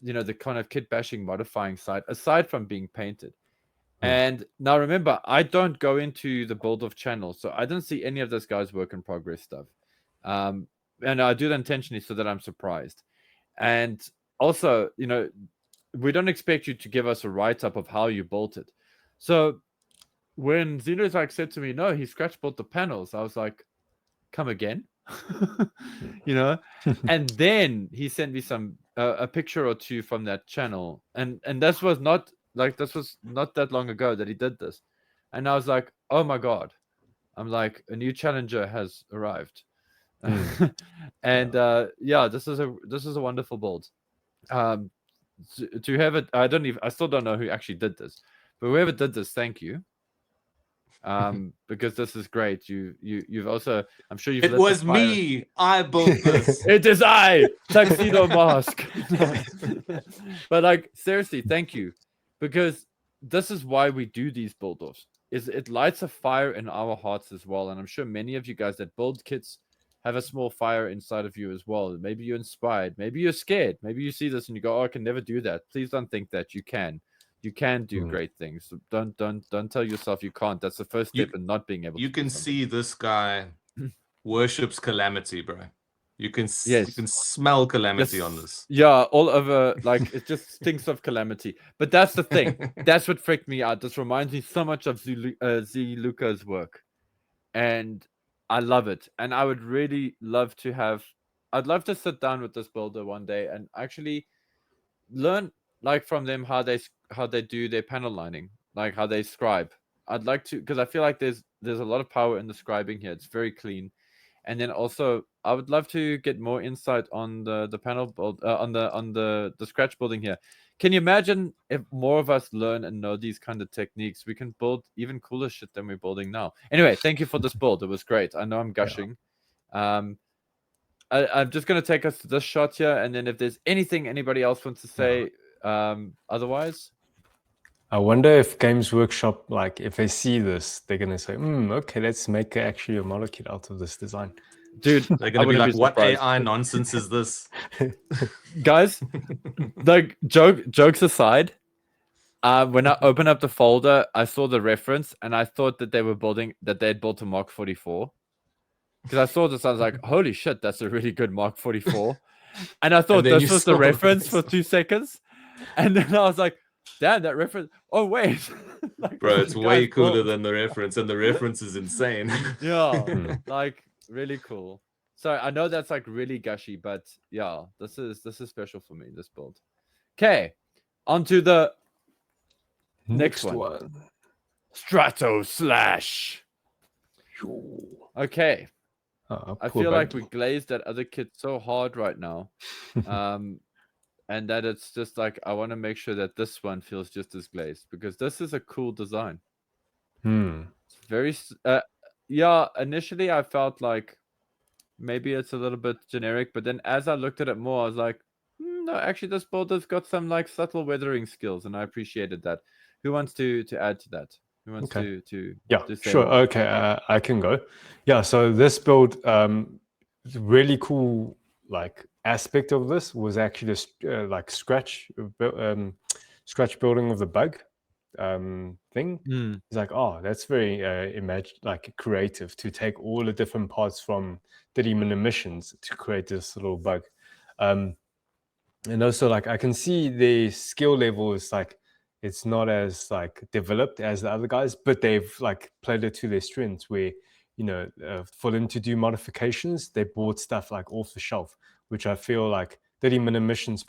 the kind of kit bashing modifying side, aside from being painted? And now remember, I don't go into the BuildOff channel, so I don't see any of this guy's work in progress stuff. And I do that intentionally so that I'm surprised. And also, we don't expect you to give us a write-up of how you built it. So when Zeno's like said to me, no, he scratch built the panels, I was like, come again? You know? And then he sent me some a picture or two from that channel. And this was not that long ago that he did this. And I was like, oh my God. I'm like, a new challenger has arrived. And yeah, this is a wonderful build. To have it, I still don't know who actually did this, but whoever did this, thank you. Because this is great. You've also, I'm sure you've It lit the was fire. me. I built this. It is I, Tuxedo Mask. But like, seriously, thank you, because this is why we do these build-offs. Is it lights a fire in our hearts as well, and I'm sure many of you guys that build kits have a small fire inside of you as well. Maybe you're inspired, maybe you're scared, maybe you see this and you go, "Oh, I can never do that." Please don't think that you can. You can do great things. So don't tell yourself you can't. That's the first step in not being able. You to can see this guy worships calamity, bro. You can you can smell calamity on this. Yeah, all over, like it just stinks of calamity. But that's the thing. That's what freaked me out. This reminds me so much of Z Luca's work, and I love it. And I would really love to have. I'd love to sit down with this builder one day and actually learn like from them how they do their panel lining, like how they scribe. I'd like to, because I feel like there's a lot of power in the scribing here. It's very clean. And then also, I would love to get more insight on the panel build, on the scratch building here. Can you imagine if more of us learn and know these kind of techniques, we can build even cooler shit than we're building now. Anyway, thank you for this build. It was great. I know I'm gushing. Yeah. I'm just going to take us to this shot here, and then if there's anything anybody else wants to say, otherwise. I wonder if Games Workshop, like, if they see this, they're going to say, okay, let's make actually a model kit out of this design. Dude, they're going to be like, what AI nonsense is this? Guys, like, jokes aside, when I opened up the folder, I saw the reference, and I thought that they had built a Mark 44. Because I saw this, I was like, holy shit, that's a really good Mark 44. And I thought this was the reference for 2 seconds. And then I was like, damn, that reference. Oh, wait. Like, bro, it's way cooler than the reference, and the reference is insane. Yeah, like, really cool. So I know that's like really gushy, but yeah, this is special for me, this build. Okay, on to the next one. Strato Slash. Okay. I feel like we glazed that other kit so hard right now. And that it's just like, I want to make sure that this one feels just as glazed, because this is a cool design. It's very, yeah, initially I felt like maybe it's a little bit generic, but then as I looked at it more, I was like, no, actually this build has got some like subtle weathering skills, and I appreciated that. Who wants to add to that? Who wants to yeah, sure. More? Okay, I can go. Yeah, so this build, really cool like aspect of this was actually the like scratch building of the bug thing. It's like, oh, that's very like creative to take all the different parts from 30-minute missions to create this little bug. And also, like, I can see the skill level is like, it's not as like developed as the other guys, but they've like played it to their strengths where, you know, for them to do modifications, they bought stuff like off the shelf, which I feel like 30-minute missions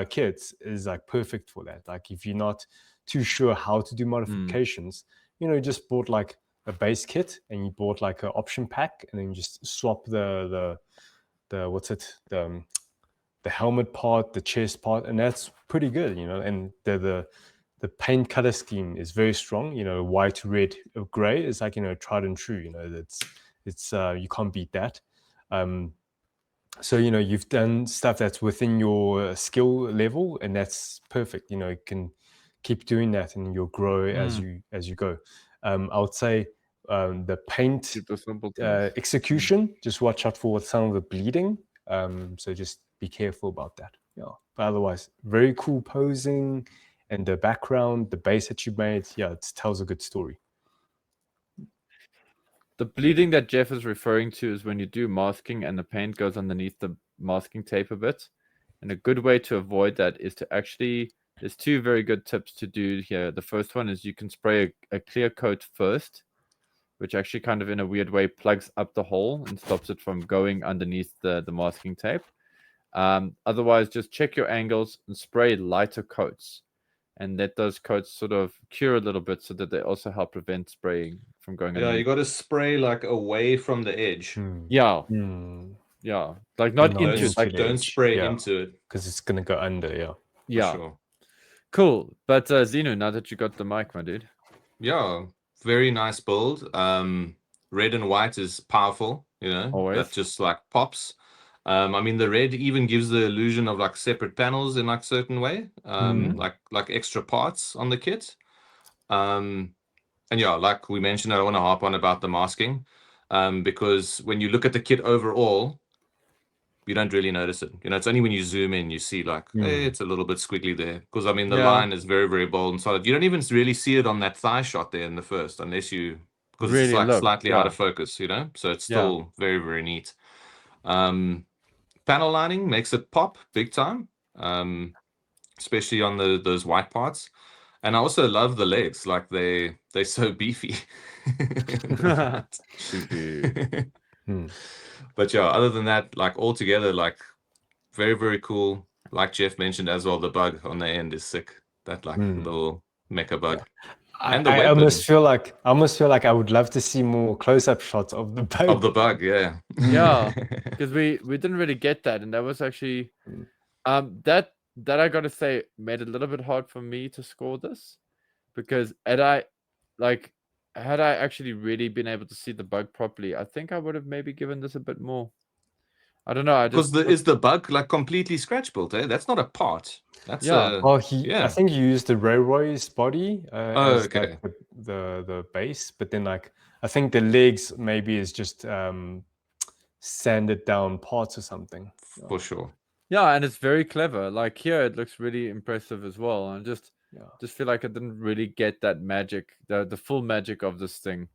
kits is like perfect for that. Like, if you're not too sure how to do modifications, you know, just bought like a base kit and you bought like an option pack, and then you just swap the helmet part, the chest part, and that's pretty good, you know. And the paint color scheme is very strong, you know, white, red, gray is like, you know, tried and true, you know, it's you can't beat that. So, you know, you've done stuff that's within your skill level, and that's perfect. You know, you can keep doing that and you'll grow as you go. I would say the paint execution, just watch out for some of the bleeding. So just be careful about that. Yeah. But otherwise, very cool posing, and the background, the base that you made, yeah, it tells a good story. The bleeding that Jeff is referring to is when you do masking and the paint goes underneath the masking tape a bit. And a good way to avoid that is to actually there's two very good tips to do here. The first one is you can spray a clear coat first, which actually kind of in a weird way plugs up the hole and stops it from going underneath the masking tape. Otherwise, just check your angles and spray lighter coats, and let those coats sort of cure a little bit so that they also help prevent spraying from going Yeah, underneath. you got to spray like away from the edge. Yeah, Hmm. yeah, like not Not into into it. Like, the Don't edge, spray yeah. into it. Because it's gonna go under. Yeah. For yeah, sure. cool. But Zeno, now that you got the mic, my dude. Yeah, very nice build. Red and white is powerful, you know, Always. that just like pops. I mean, the red even gives the illusion of like separate panels in like certain way, like extra parts on the kit. And yeah, like we mentioned, I don't want to harp on about the masking, because when you look at the kit overall, you don't really notice it. You know, it's only when you zoom in you see like, hey, it's a little bit squiggly there. Because I mean, the Yeah. line is very, very bold and solid. You don't even really see it on that thigh shot there in the first, unless you, because it's Really like look, slightly yeah. out of focus, you know. So it's Yeah. still very, very neat. Panel lining makes it pop big time, especially on those white parts. And I also love the legs, like they're so beefy. But yeah, other than that, like altogether, like very, very cool. Like Jeff mentioned as well, the bug on the end is sick. That like little mecha bug. And the I weapon almost feel like I would love to see more close-up shots of the bug. of the bug, yeah. Yeah, because we didn't really get that, and that was actually that I gotta say made it a little bit hard for me to score this, because had I actually really been able to see the bug properly, I think I would have maybe given this a bit more. I don't know. I Because just is the bug like completely scratch built, eh? That's not a part. That's Yeah. Well, yeah. I think you used the Roy's body as okay. like the base, but then like I think the legs maybe is just sanded down parts or something. For sure. yeah, and it's very clever. Like here, it looks really impressive as well. And just feel like I didn't really get that magic, the full magic of this thing.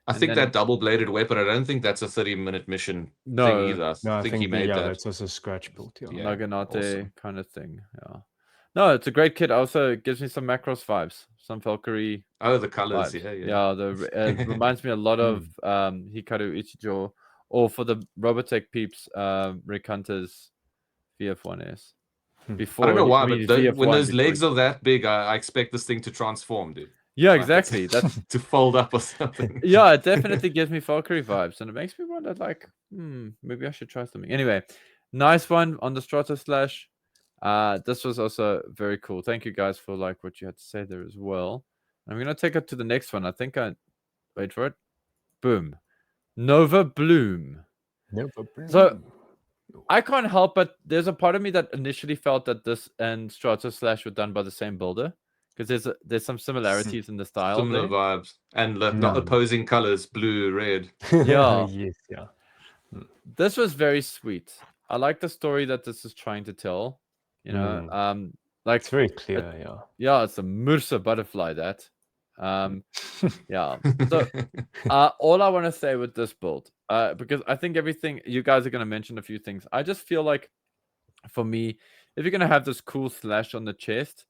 I And think then- that double-bladed weapon, I don't think that's a 30-minute mission No. thing either. No, I think he made that. that's also scratch built. Yeah. Naginate awesome. kind of thing. Yeah. No, it's a great kit. Also, it gives me some Macross vibes, some Valkyrie. Oh, the colors, vibes. yeah. It reminds me a lot of Hikaru Ichijo, or for the Robotech peeps, Rick Hunter's VF1S. Before I don't know why, mean, but VF1 when those before legs he- are that big, I expect this thing to transform, dude. Yeah, Like, exactly. That's to fold up or something. yeah, it definitely gives me Valkyrie vibes, and it makes me wonder, like, maybe I should try something. Anyway, nice one on the Strata Slash. This was also very cool. Thank you guys for like what you had to say there as well. I'm gonna take it to the next one. I think I wait for it. Boom, Nova Bloom. So I can't help but there's a part of me that initially felt that this and Strata Slash were done by the same builder, because there's some similarities in the style. Similar there. vibes. And the opposing colors, blue, red. Yeah. Yes, yeah. This was very sweet. I like the story that this is trying to tell. You know, like it's very clear. Yeah. Yeah, it's a Mursa butterfly. That, yeah. So, all I want to say with this build, because I think everything you guys are going to mention a few things. I just feel like, for me, if you're going to have this cool slash on the chest,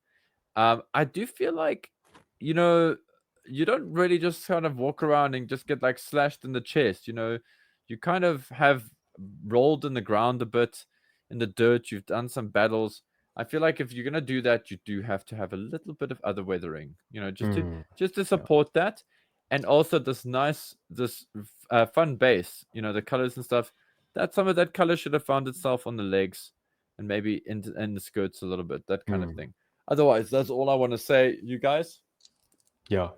I do feel like, you know, you don't really just kind of walk around and just get like slashed in the chest. You know, you kind of have rolled in the ground a bit, in the dirt. You've done some battles. I feel like if you're gonna do that, you do have to have a little bit of other weathering. You know, just to support that, and also this fun base. You know, the colors and stuff. That some of that color should have found itself on the legs, and maybe in the skirts a little bit. That kind of thing. Otherwise, that's all I want to say, you guys. Yeah.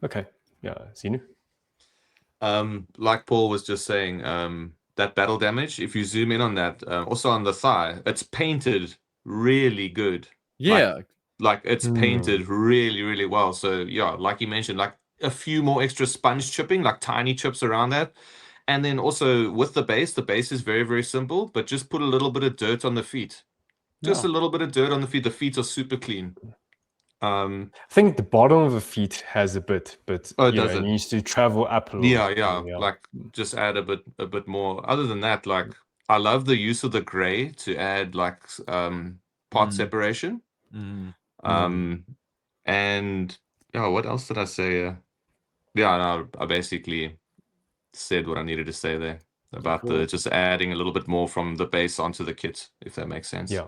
Okay. Yeah. Zinu? Like Paul was just saying, that battle damage, if you zoom in on that, also on the thigh, it's painted really good. Yeah. Like it's painted really, really well. So yeah, like you mentioned, like a few more extra sponge chipping, like tiny chips around that. And then also with the base is very, very simple, but just put a little bit of dirt on the feet. Just a little bit of dirt on the feet. The feet are super clean. I think the bottom of the feet has a bit, but does it it? needs to travel up a little. Yeah. Like just add a bit more. Other than that, like I love the use of the gray to add like part separation. And yeah, what else did I say? Yeah, no, I basically said what I needed to say there about Cool. the just adding a little bit more from the base onto the kit, if that makes sense. Yeah.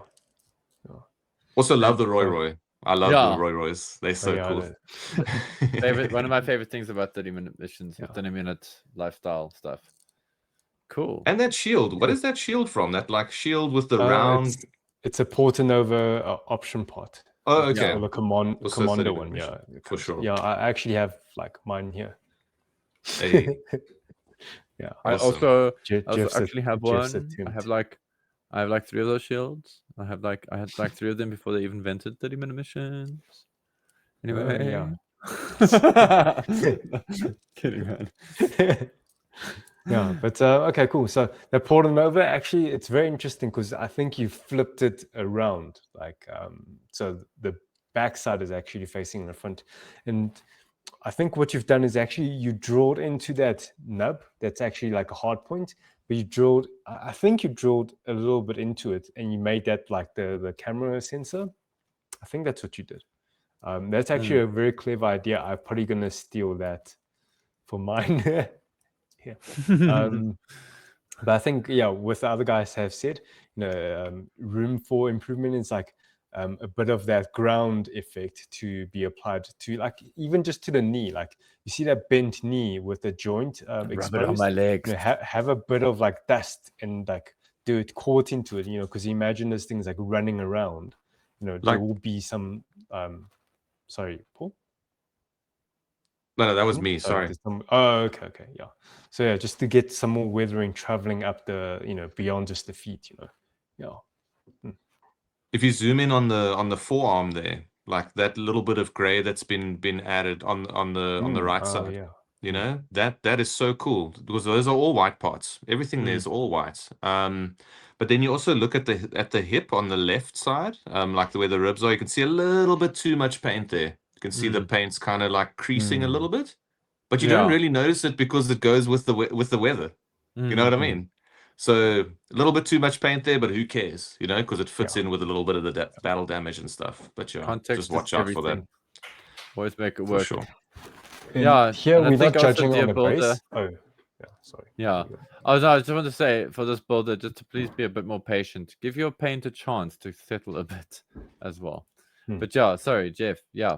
Also love the So- Roy. I love Yeah. the Roys. They're so yeah, cool. One of my favorite things about 30-minute missions, Yeah. 30-minute lifestyle stuff. Cool. And that shield. What is that shield from? That like shield with the Uh, round. It's a Portanova option part. Oh, It's okay. called a Also commander 30-minute one. Yeah, mission, it for comes- sure. Yeah, I actually have like mine here. Hey. Yeah. I Awesome. also Jeff's actually have Jeff's one. I have attempt. like 3 of those shields. I had like 3 of them before they invented 30-minute missions. Anyway. yeah. Kidding, man. Yeah, but okay, cool. So the Portanova, actually, it's very interesting because I think you flipped it around. Like, so the backside is actually facing the front. And I think what you've done is actually you drilled into that nub. That's actually like a hard point. But you drilled, I think you drilled a little bit into it and you made that like the camera sensor. I think that's what you did. That's actually a very clever idea. I'm probably going to steal that for mine. Yeah. But I think, yeah, what the other guys have said, room for improvement is like a bit of that ground effect to be applied to, like even just to the knee. Like you see that bent knee with the joint Rub exposed. it on my legs. Have a bit of like dust and like dirt caught into it. Because you imagine those things like running around. There Like- will be some. Sorry, Paul. No, that was me. Sorry. Okay, yeah. So yeah, just to get some more weathering traveling up the, beyond just the feet, yeah. If you zoom in on the forearm there, like that little bit of gray that's been added on the right side, yeah. that is so cool because those are all white parts. Everything there is all white. But then you also look at the hip on the left side, like where the ribs are. You can see a little bit too much paint there. You can see the paint's kind of like creasing a little bit, but you don't Yeah. really notice it because it goes with the weather. You know what I mean? So a little bit too much paint there, but who cares? Because it fits in with a little bit of the battle damage and stuff. But yeah, Context just watch is out for that. everything. Always make it For work. sure. And Yeah, here and I we're think not also judging dear on the builder- base. Oh, yeah, sorry. Yeah. I just want to say for this builder, just to please be a bit more patient. Give your paint a chance to settle a bit as well. But yeah, sorry, Jeff. Yeah.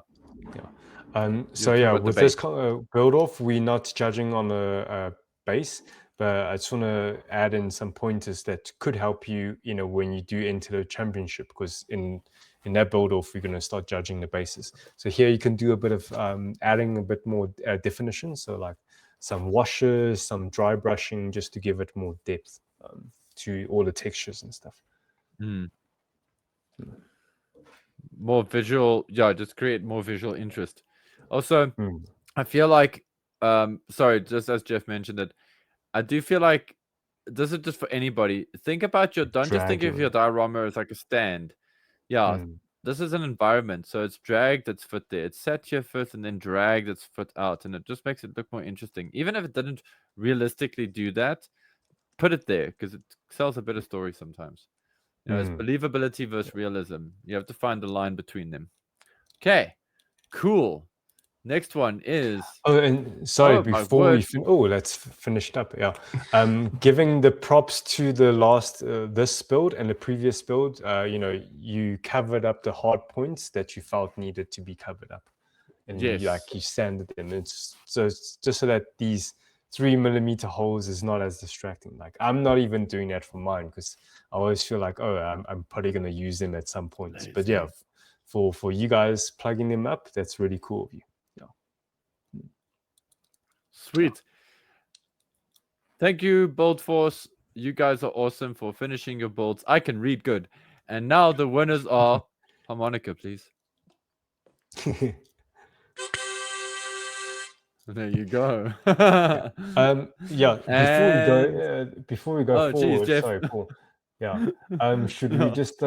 So talk yeah, about the with this build off, we're not judging on the base, but I just want to add in some pointers that could help you, when you do enter the championship, because in that build off, we're going to start judging the bases. So here you can do a bit of adding a bit more definition. So like some washes, some dry brushing, just to give it more depth to all the textures and stuff. More visual, just create more visual interest. Also, I feel like, sorry, just as Jeff mentioned it, I do feel like this is just for anybody. Think about don't just think of your diorama as like a stand. Yeah, this is an environment, so it's drag that's foot there. It's set here first and then drag that's foot out, and it just makes it look more interesting. Even if it didn't realistically do that, put it there because it tells a better story sometimes. It's believability versus realism. You have to find the line between them. Okay, cool. Next one is. Oh, and sorry, before we let's finish it up. Yeah, giving the props to the last this build and the previous build. You covered up the hard points that you felt needed to be covered up, and you sanded them. It's just so that these 3mm holes is not as distracting. Like I'm not even doing that for mine because I always feel like, I'm probably gonna use them at some points. But yeah, for you guys plugging them up, that's really cool of you. Sweet. Thank you, Build Force. You guys are awesome for finishing your builds. I can read good. And now the winners are harmonica, please. There you go. Before we go forward, Jeff. sorry, Paul. Yeah. Should we just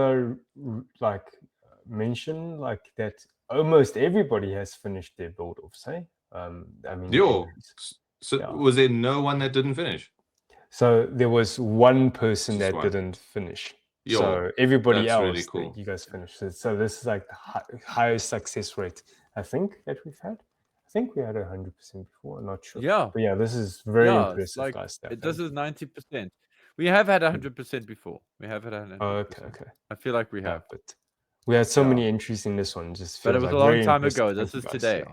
mention like that almost everybody has finished their build offs, hey? Was there no one that didn't finish? So there was one person that didn't finish. So everybody that's else, really cool. you guys finished it. So this is like the highest success rate I think that we've had. I think we had 100% before. I'm not sure. Yeah. But yeah, this is very Yeah, impressive, like guys. this is 90%. We have had 100% before. We have had 100%. Okay. I feel like we Yeah, have. but we had so Yeah. many entries in this one. Just But it feels was like a long very time impressive. ago. Thank This you is guys. today.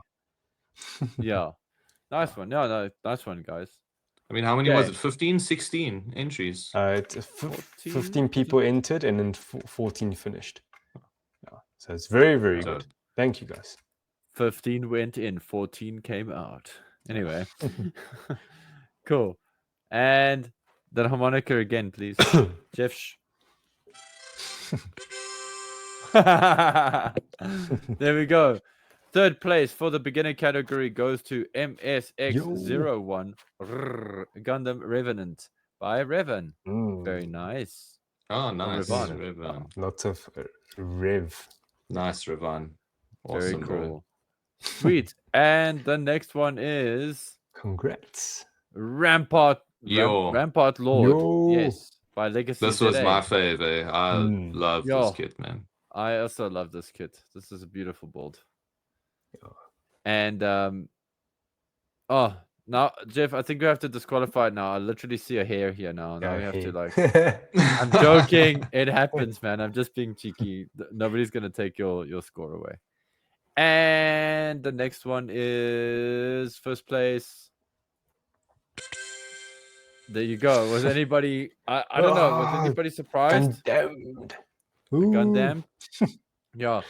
Yeah. Yeah. Nice one. No, nice one, guys. I mean, how many was Okay. it? 15, 16 entries. It's 15 people entered and then 14 finished. Yeah. So it's very, very good. Thank you, guys. 15 went in, 14 came out. Anyway. Cool. And the harmonica again, please. Jeff. There we go. Third place for the beginner category goes to MSX01 Gundam Revenant by Revan. Very nice. Oh, nice. Revan. Lots of Rev. Nice, Revan. Very Awesome, cool. bro. Sweet. And the next one is Congrats. Rampart Lord. Yo. Yes. By Legacy This was ZA. my favorite. I love this kit, man. I also love this kit. This is a beautiful build. And oh, now Jeff, I think we have to disqualify it now. I literally see a hair here now. Now we have to like I'm joking. It happens, man. I'm just being cheeky. Nobody's gonna take your score away. And the next one is first place. There you go. Was anybody I don't know, was anybody surprised? Gundam. Yeah.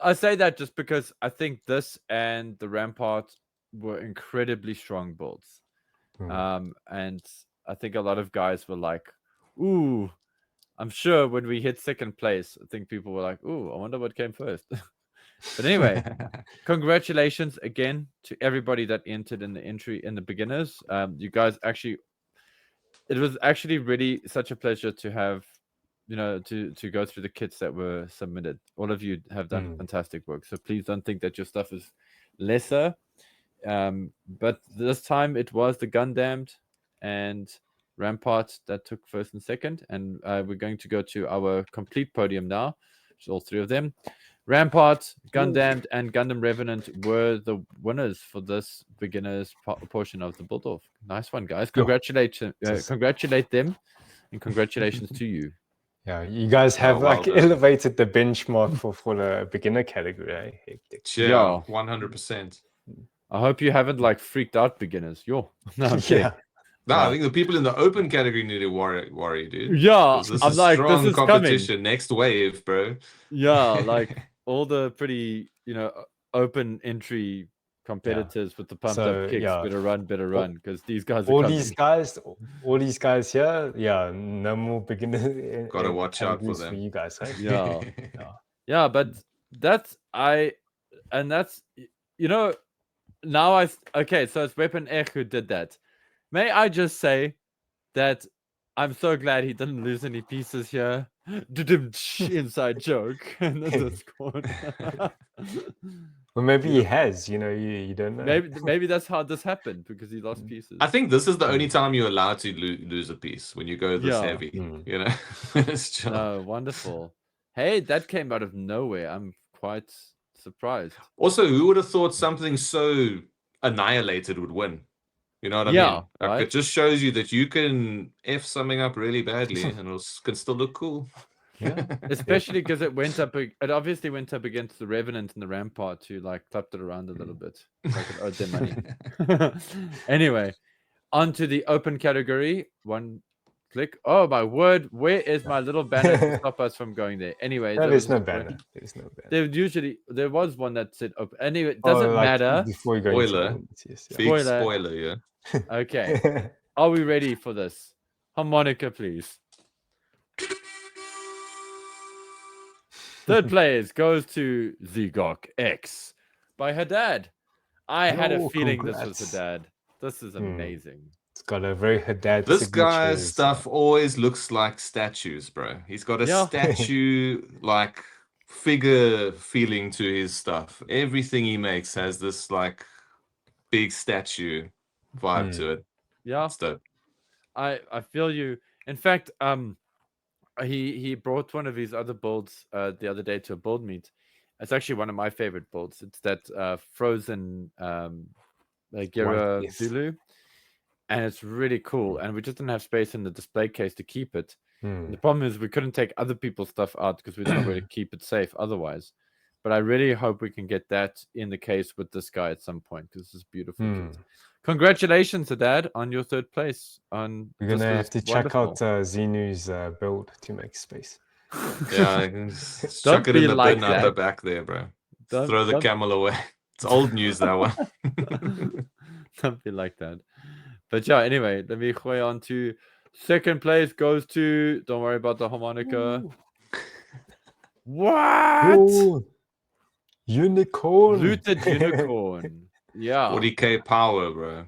I say that just because I think this and the Rampart were incredibly strong builds. And I think a lot of guys were like, ooh, I'm sure when we hit second place, I think people were like, ooh, I wonder what came first. But anyway, congratulations again to everybody that entered in the entry in the beginners. You guys actually, it was actually really such a pleasure to have, to go through the kits that were submitted. All of you have done fantastic work. So please don't think that your stuff is lesser. But this time it was the Gundammed and Rampart that took first and second. And we're going to go to our complete podium now, which is all three of them. Rampart, Gundammed, and Gundam Revenant were the winners for this beginners portion of the BuildOff. Nice one, guys. Congratulate them, and congratulations to you. Yeah, you guys have elevated the benchmark for the beginner category. Eh? Yeah, 100%. I hope you haven't like freaked out beginners. No, yeah. No, I think the people in the open category need to worry, dude. Yeah, this I'm is like, strong this is competition. coming. Next wave, bro. Yeah, like all the pretty, open entry competitors with the pumped up kicks better run, because these guys are all coming. these guys here, no more beginner. Gotta watch out for them. For you guys, right? Yeah, but that's now okay, so it's Weapon Ech who did that. May I just say that I'm so glad he didn't lose any pieces here. Inside joke. Well, maybe he has. You don't know. Maybe that's how this happened, because he lost pieces. I think this is the only time you're allowed to lose a piece, when you go this heavy. It's just... Oh, wonderful. Hey, that came out of nowhere. I'm quite surprised. Also, who would have thought something so annihilated would win? You know what I mean? Like, right? It just shows you that you can F something up really badly and it can still look cool. Yeah. Especially because it obviously went up against the Revenant and the Rampart, who like clapped it around a little bit. Like it owed their money. Anyway, on to the open category. One click. Oh my word, where is my little banner to stop us from going there? Anyway, there's no banner. There's no banner. There was one that said open. Anyway, it doesn't matter. Before you go spoiler. Big spoiler, yeah. Okay. Are we ready for this? Harmonica, please. Third place goes to Zegok X by Haddad. I had a feeling this was Haddad. This is amazing. It's got a very Haddad. This guy's stuff always looks like statues, bro. He's got a statue like figure feeling to his stuff. Everything he makes has this like big statue vibe to it. Yeah. Stuff. I feel you. In fact, he brought one of his other builds the other day to a build meet. It's actually one of my favorite builds. It's that frozen Gira Yes. Zulu, and it's really cool. And we just didn't have space in the display case to keep it. Hmm. The problem is we couldn't take other people's stuff out because we don't know where to keep it safe otherwise. But I really hope we can get that in the case with this guy at some point because this is beautiful. Hmm. Congratulations, Dad, on your 3rd place. On We're gonna have to check out Zenu's build to make space. Yeah, I can just Don't chuck it be in the like bin out the that. back there, bro. Don't- Throw the don't- camel away. It's old news, that one. Something like that. But yeah, anyway, let me go on to 2nd place goes to. Don't worry about the harmonica. Ooh. What? Ooh. Unicorn. Looted unicorn. Yeah, 40k power, bro.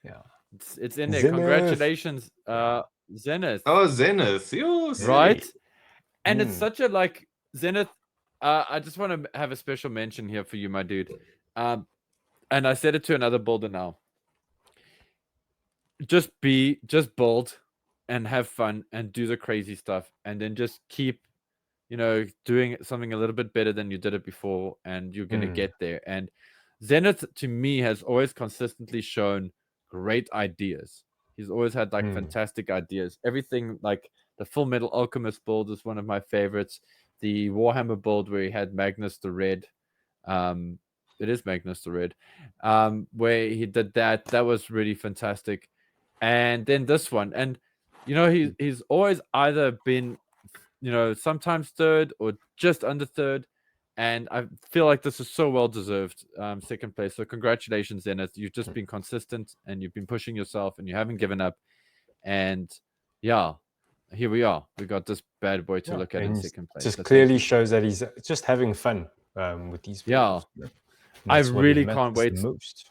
Yeah. it's in there. Zenith. Congratulations, Zenith. Oh, Zenith. Yo, sick. Right? And it's Mm. such a like Zenith. I just want to have a special mention here for you, my dude. And I said it to another builder now. Just build and have fun and do the crazy stuff, and then just keep, doing something a little bit better than you did it before, and you're gonna get there. And Zenith to me has always consistently shown great ideas. He's always had like fantastic ideas. Everything like the Full Metal Alchemist build is one of my favorites. The Warhammer build where he had Magnus the Red. It is Magnus the Red. Where he did that was really fantastic. And then this one, and he's always either been, sometimes 3rd or just under 3rd. And I feel like this is so well deserved 2nd place. So congratulations, Zenith. You've just been consistent and you've been pushing yourself and you haven't given up. And yeah, here we are. We got this bad boy to look at in 2nd place. Just So clearly shows that he's just having fun with these videos. Yeah. And I that's what really matters can't wait. the most.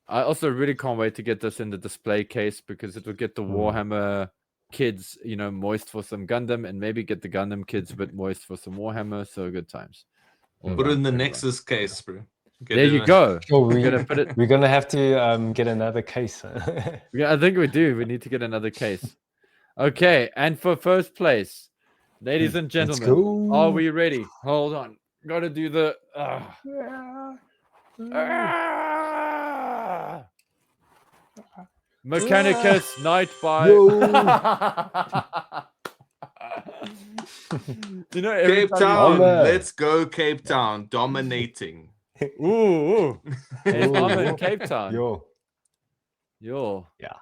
I also really can't wait to get this in the display case because it will get the Warhammer kids, moist for some Gundam, and maybe get the Gundam kids a bit moist for some Warhammer. So good times. Put it in the Nexus case, bro. There you go. Oh, We're gonna have to get another case. Yeah, I think we do. We need to get another case. Okay, and for 1st place, ladies and gentlemen, go. are we ready? Hold on. Got to do the. Mechanicus Night by. Cape Town. Let's go, Cape Town. Dominating. Ooh. Hey, I'm in Cape Town. Yo. Yeah.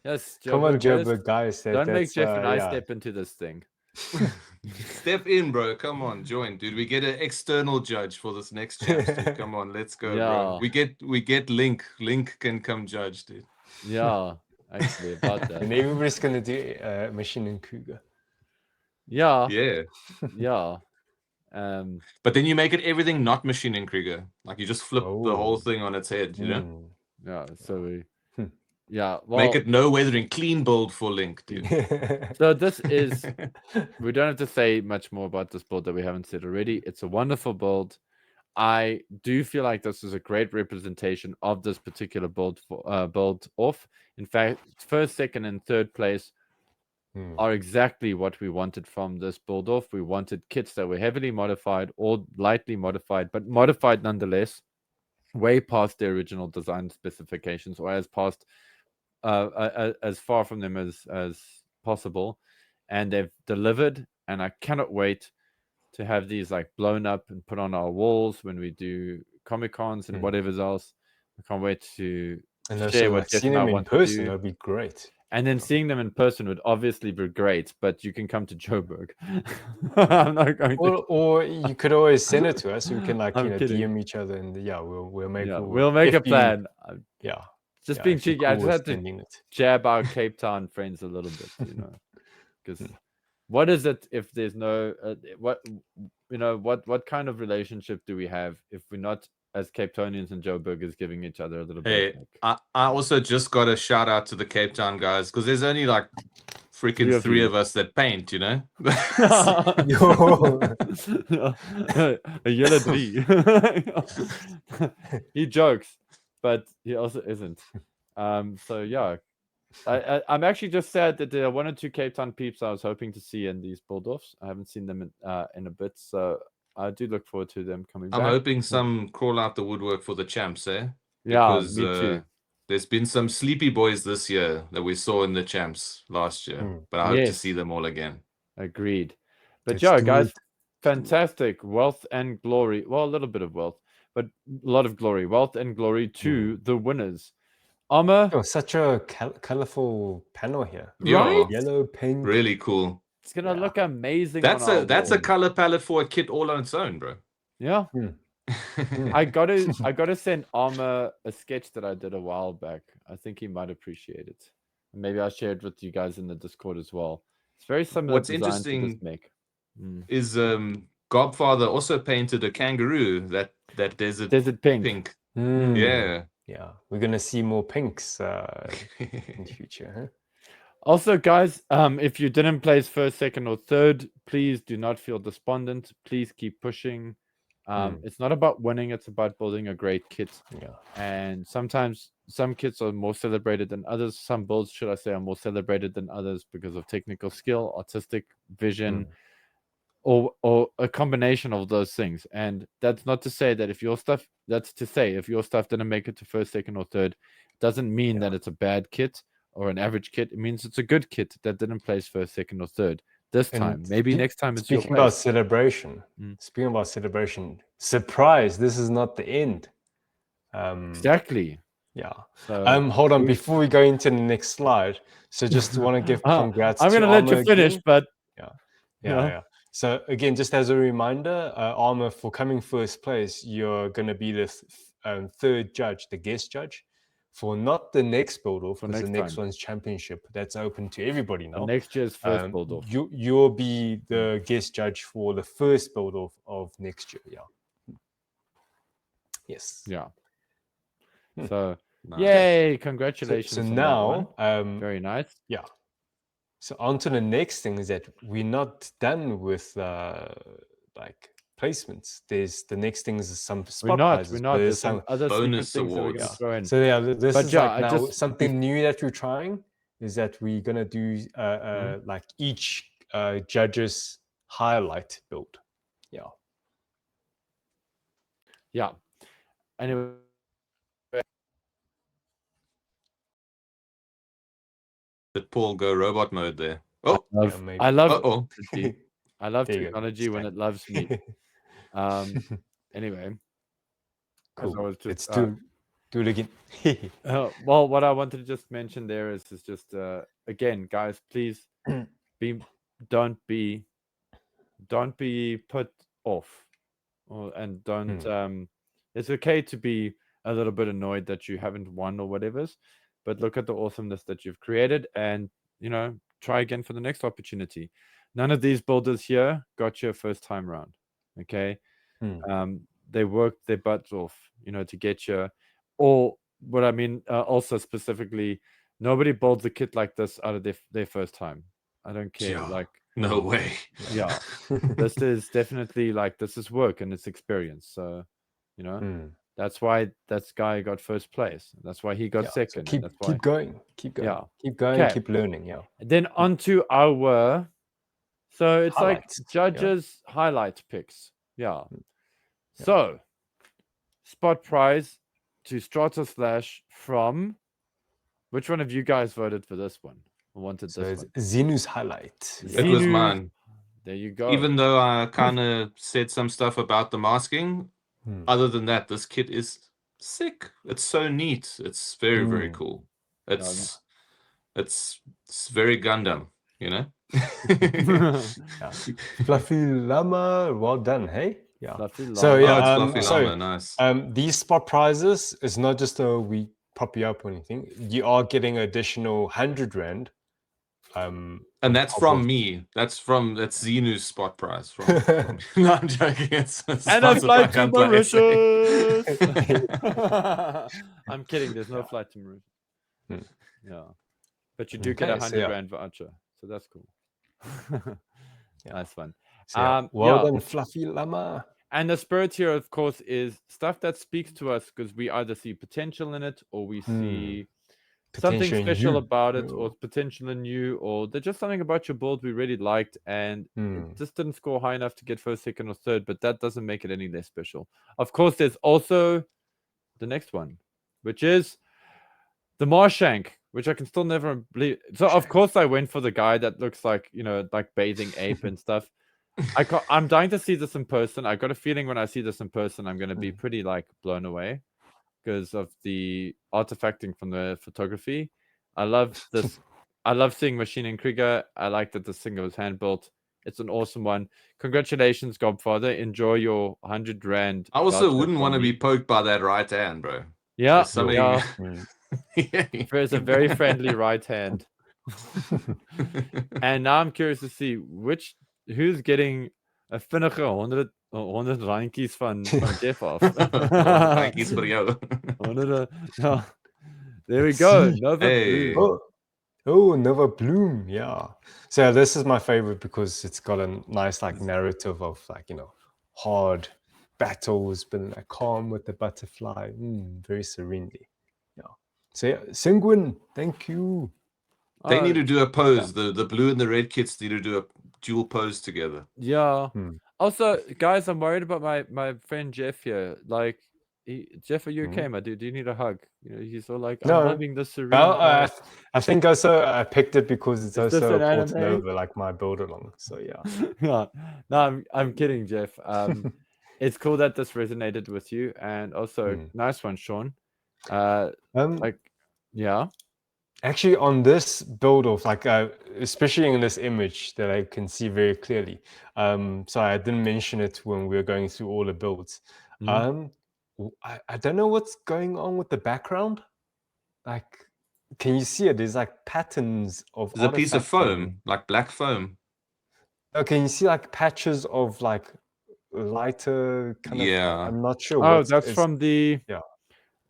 Yes, Come on, Joe. Joe, guys. Don't make Jeff and I step into this thing. Step in, bro. Come on, join, dude. We get an external judge for this next chapter. Come on, let's go, bro. We get Link. Link can come judge, dude. Yeah, actually, about that. And everybody's gonna do Machine and Cougar. Yeah. Yeah. But then you make it everything not Machine and Krieger. Like you just flip the whole thing on its head, you know? Yeah, so we well, make it no weathering, clean build for Link, dude. So this is we don't have to say much more about this build that we haven't said already. It's a wonderful build. I do feel like this is a great representation of this particular build for build off. In fact, 1st, 2nd, and 3rd place are exactly what we wanted from this build off. We wanted kits that were heavily modified or lightly modified, but modified nonetheless, way past their original design specifications, or as far from them as possible. And they've delivered, and I cannot wait to have these like blown up and put on our walls when we do Comic-Cons and whatever else. I can't wait to share what Jeff and I want to do. That would be great. And then seeing them in person would obviously be great, but you can come to Joburg. I'm not going to. Or you could always send it to us. We can DM each other, and we'll make a plan. Just being cheeky. Cool, I just had to jab our Cape Town friends a little bit, because what is it if there's no what kind of relationship do we have if we're not, as Cape Townians and Joburgers, giving each other a little bit? I also just got a shout out to the Cape Town guys, because there's only like freaking three of us that paint, you know. A yellow tree. He jokes, but he also isn't. So yeah, I'm actually just sad that there are 1 or 2 Cape Town peeps I was hoping to see in these BuildOffs. I haven't seen them in a bit, so I do look forward to them coming I'm back. hoping some crawl out the woodwork for the champs, eh? Yeah, Because me too. there's been some sleepy boys this year that we saw in the champs last year, but I hope to see Yes. them all again. Agreed. But Let's yeah, do guys, it. fantastic wealth and glory. Well, a little bit of wealth, but a lot of glory. Wealth and glory to the winners. Armor, Oh, such a colorful panel here. Yeah, right? Yellow, pink. really cool. It's gonna Yeah. look amazing. That's on our a wall. color palette for a kit all on its own, bro. Yeah. Hmm. I gotta send Armor a sketch that I did a while back. I think he might appreciate it. Maybe I'll share it with you guys in the Discord as well. It's very similar What's design to interesting this make. is Godfather also painted a kangaroo, that desert pink. Hmm. Yeah. Yeah, we're gonna see more pinks in the future, huh? Also, guys, if you didn't place first, second, or third, please do not feel despondent. Please keep pushing. It's not about winning, it's about building a great kit. Yeah. And sometimes some kits are more celebrated than others. Some builds, should I say, are more celebrated than others because of technical skill, artistic vision, or a combination of those things. And that's not to say that if your stuff didn't make it to first, second, or third, doesn't mean that it's a bad kit or an average kit. It means it's a good kit that didn't place first, second, or third this time. Maybe next time it's your Speaking about place. celebration, surprise, this is not the end. Exactly. Yeah. So, Hold on, before we go into the next slide. So just want to give congrats I'm to gonna let Armor you finish, again. but Yeah. So again, just as a reminder, Armor, for coming first place, you're gonna be the third judge, the guest judge, for not the next BuildOff, because the next one's championship. That's open to everybody now. next year's first BuildOff. You'll be the guest judge for the first BuildOff of next year. Yeah. Yes. Yeah. So Nice. yay, congratulations. So on now, that one. Very nice. Yeah. So on to the next thing is that we're not done with like placements. There's the next thing is some spot prizes. We're not. There's some other bonus things that we're gonna awards. throw in. So yeah, this But is yeah, like now something new that we're trying is that we're gonna do like each judge's highlight build. Yeah. Yeah. Anyway. Did Paul go robot mode there? Oh, I love uh-oh. I love There you go. technology when it loves me. Anyway. Cool. Let's do it again. Well, what I wanted to just mention there is just again, guys, please don't be put off, and don't. It's okay to be a little bit annoyed that you haven't won or whatever's, but look at the awesomeness that you've created, and try again for the next opportunity. None of these builders here got your first time round. Okay. They worked their butts off, to get you. Or what I mean, also specifically, nobody builds a kit like this out of their first time. I don't care. Yeah, like, no way. Yeah, this is definitely this is work and it's experience. So, that's why that guy got first place. That's why he got second. So keep going. Yeah. Keep going. Keep learning. Yeah. And then onto our. So it's Highlights, like judges' highlight picks. Yeah. So, spot prize to Strata Slash from. Which one of you guys voted for this one? I wanted So this it's one. Zenu's highlight. It was mine. There you go. Even though I kind of said some stuff about the masking, other than that, this kit is sick. It's so neat. It's very, very cool. It's very Gundam, Fluffy llama, well done, hey? Yeah. Fluffy llama. So yeah, Fluffy llama, nice. These spot prizes is not just we pop you up or anything. You are getting additional 100 Rand. And that's from me. That's Zenu's spot prize. No, I'm joking. It's and a flight to Mauritius. I'm kidding. There's no flight to Mauritius. Yeah, but you do get 100 Rand voucher, so that's cool. Nice fun. So, well done, Fluffy llama. And the spirit here, of course, is stuff that speaks to us because we either see potential in it or we see something potentially special new. about it, or Oh. potentially new, or there's just something about your build we really liked, and it just didn't score high enough to get first, second, or third. But that doesn't make it any less special. Of course, there's also the next one, which is the Marshank, which I can still never believe. So of course I went for the guy that looks like, you know, like bathing ape and stuff. I'm dying to see this in person. I got a feeling when I see this in person, I'm going to be pretty like blown away because of the artifacting from the photography. I love this. I love seeing Machine and Krieger. I like that this thing was hand built. It's an awesome one. Congratulations, Godfather. Enjoy your 100 Rand. I also voucher wouldn't from want to me. be poked by that right hand, bro. Yeah, There's something. yeah. Yeah. There's a very friendly right hand. And now I'm curious to see who's getting a vinnige 100 randjies van Jeff af. Thankies for you. 100, yeah. There we Let's go. see. Nova Hey. Blue. Oh, Nova Bloom, yeah. So this is my favorite because it's got a nice like narrative of like, you know, hard battles, but like calm with the butterfly, very serenely. Yeah. So yeah, Singwin, thank you. They Oh, need to do a pose. The blue and the red kits need to do a dual pose together. yeah. Hmm. Also, guys, I'm worried about my friend Jeff here. Like, Jeff, are you okay, my dude? Do you need a hug? You know, he's all like, I'm No. loving the serene. Well, vibe." I think also I picked it because it's Is this also an a ported anime? over like my build along. So yeah. No, no, I'm kidding, Jeff. It's cool that this resonated with you, and also nice one, Sean. Like, yeah. Actually, on this build off, like especially in this image that I can see very clearly. So I didn't mention it when we were going through all the builds. I don't know what's going on with the background. Like, can you see it? There's like patterns of. There's a piece of artifacting. foam, like black foam. Oh, can you see like patches of like lighter kind of? I'm not sure. Oh, that's from the. Yeah.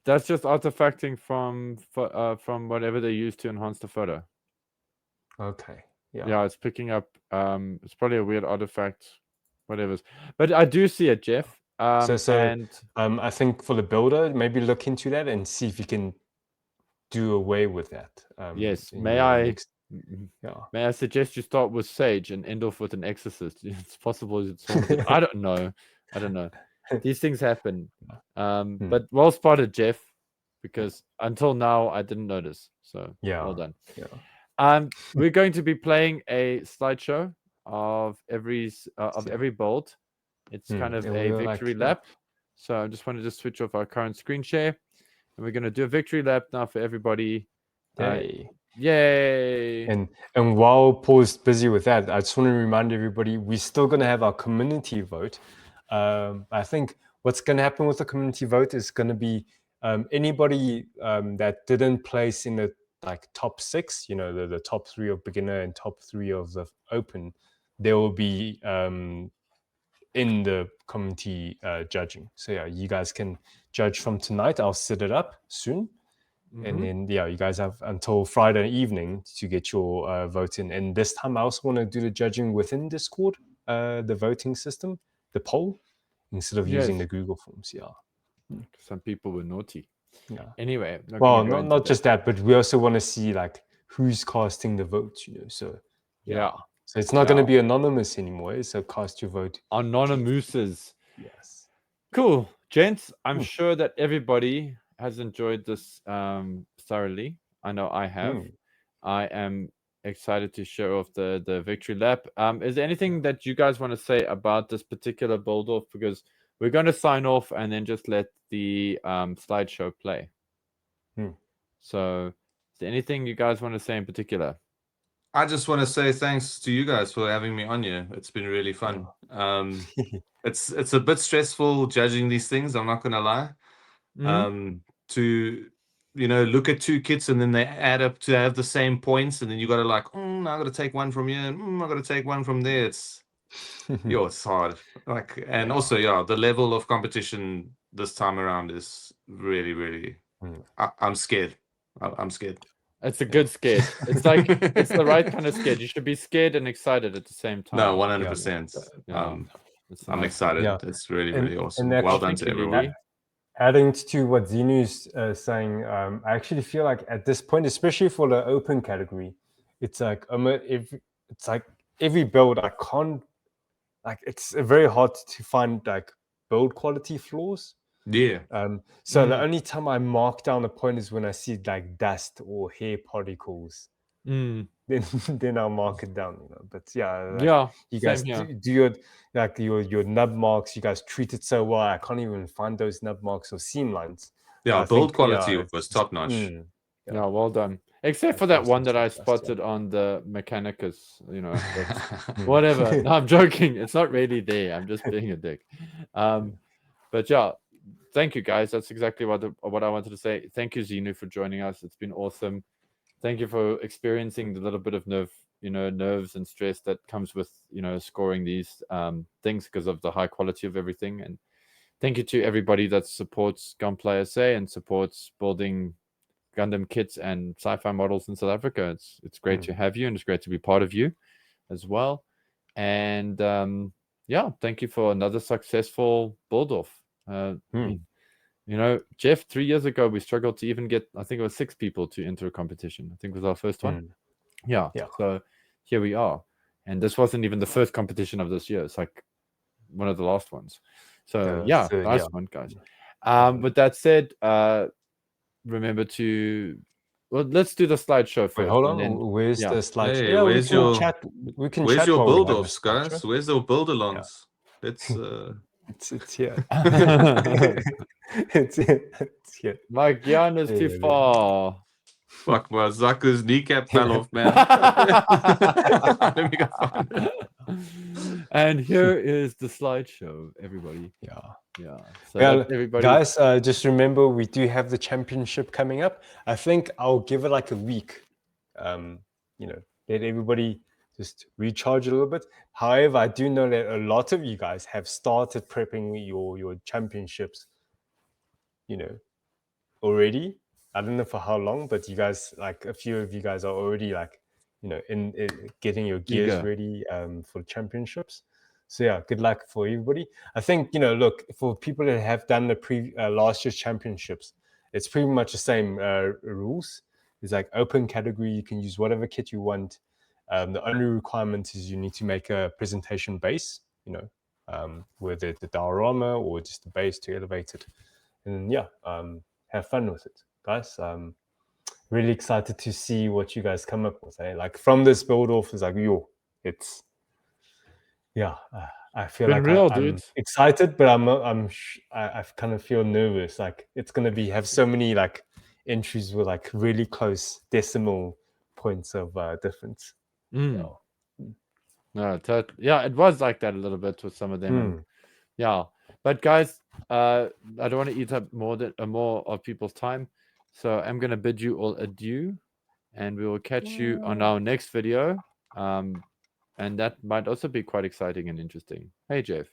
That's just artifacting from whatever they used to enhance the photo. Okay. Yeah. Yeah, it's picking up. It's probably a weird artifact, whatever. But I do see it, Jeff. I think for the builder, maybe look into that and see if you can do away with that. Yes. in May your I? next- Yeah. May I suggest you start with Sage and end off with an Exorcist? It's possible it's haunted. I don't know. These things happen. But well spotted, Jeff, because until now I didn't notice. So Yeah. well done. Yeah. We're going to be playing a slideshow of every build. It's kind of a victory lap. So I just wanted to switch off our current screen share, and we're going to do a victory lap now for everybody. Yay! And while Paul's busy with that, I just want to remind everybody we're still going to have our community vote. I think what's going to happen with the community vote is going to be anybody that didn't place in the like top 6, you know, the top 3 of beginner and top 3 of the open, they will be in the community judging. So yeah, you guys can judge from tonight. I'll set it up soon. And then, yeah, you guys have until Friday evening to get your vote in. And this time I also want to do the judging within Discord, the voting system, the poll, instead of using the Google Forms. Yeah. Some people were naughty. Yeah. Anyway. Well, not just that, but we also want to see like who's casting the votes, you know. So, yeah. So it's not going to be anonymous anymore. So cast your vote. Anonymouses. Yes. Cool. Gents, I'm sure that everybody has enjoyed this thoroughly. I know I have. I am excited to show off the victory lap. Is there anything that you guys want to say about this particular BuildOff? Because we're going to sign off and then just let the slideshow play. So is there anything you guys want to say in particular? I just want to say thanks to you guys for having me on here. It's been really fun. It's a bit stressful judging these things, I'm not going to lie. To look at 2 kits and then they add up to have the same points, and then you got to like, I got to take one from here, and I got to take one from there. It's it's hard. Like, and also the level of competition this time around is really, really. I'm scared. I'm scared. It's a good scared. It's like it's the right kind of scared. You should be scared and excited at the same time. No, 100%. I'm excited. It's really, really awesome. Well done to everyone. Adding to what Zinu's saying, I actually feel like at this point, especially for the open category, it's like every build I can't like. It's very hard to find like build quality flaws. Yeah. So the only time I mark down a point is when I see like dust or hair particles. Then I'll mark it down, you know. But yeah, like, Yeah, you guys same here. do your like your nub marks. You guys treat it so well. I can't even find those nub marks or seam lines. Yeah, I build think, quality yeah, was top notch. Yeah, well done. Except I for that think one it's that I fantastic, spotted on the Mechanicus, you know, that's whatever. No, I'm joking. It's not really there. I'm just being a dick. But yeah, thank you guys. That's exactly what I wanted to say. Thank you, Zenu, for joining us. It's been awesome. Thank you for experiencing the little bit of nerves and stress that comes with, scoring these things because of the high quality of everything. And thank you to everybody that supports Gunplay SA and supports building Gundam kits and sci-fi models in South Africa. It's great to have you, and it's great to be part of you as well. And yeah, thank you for another successful BuildOff. Jeff, 3 years ago we struggled to even get, I think it was 6 people to enter a competition. I think it was our first one. Yeah. So here we are, and this wasn't even the first competition of this year. It's like one of the last ones. So nice one, guys. With that said, remember to let's do the slideshow first. Wait, hold on. Where's the slideshow? Hey, yeah, where's we can where's chat your while we have a BuildOffs, guys? slideshow. Where's the build-alongs? Let's it's here. it's here. Mike Jan is too far. Fuck, my Zucker's kneecap fell off, man. Let me go find it. And here is the slideshow, everybody. Yeah. So everybody, guys, just remember we do have the championship coming up. I think I'll give it like a week. Let everybody just recharge a little bit. However, I do know that a lot of you guys have started prepping your championships, already. I don't know for how long, but you guys, like a few of you guys are already like, in getting your gears ready for the championships. So yeah, good luck for everybody. I think, look, for people that have done the last year's championships, it's pretty much the same rules. It's like open category. You can use whatever kit you want. The only requirement is you need to make a presentation base, whether the diorama or just the base to elevate it. And yeah, have fun with it, guys. Really excited to see what you guys come up with. Like from this BuildOff, is like, I feel like I'm excited, but I kind of feel nervous. Like it's gonna have so many like entries with like really close decimal points of difference. No, it was like that a little bit with some of them. But guys, I don't want to eat up more of people's time, so I'm gonna bid you all adieu, and we will catch you on our next video. And that might also be quite exciting and interesting. Hey, Jeff.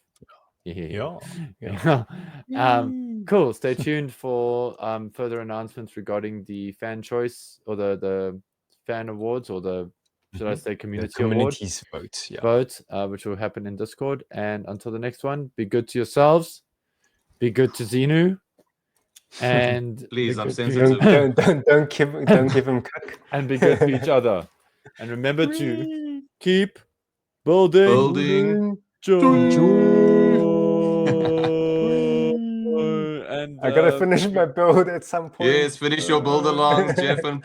Cool. Stay tuned for further announcements regarding the fan choice or the fan awards, or the should I say communities vote, which will happen in Discord. And until the next one, be good to yourselves, be good to Zenu, and please, I'm sensitive. Don't give him cook, and be good to each other. And remember to keep building and I gotta finish my build at some point. Yes, finish your build-alongs, Jeff and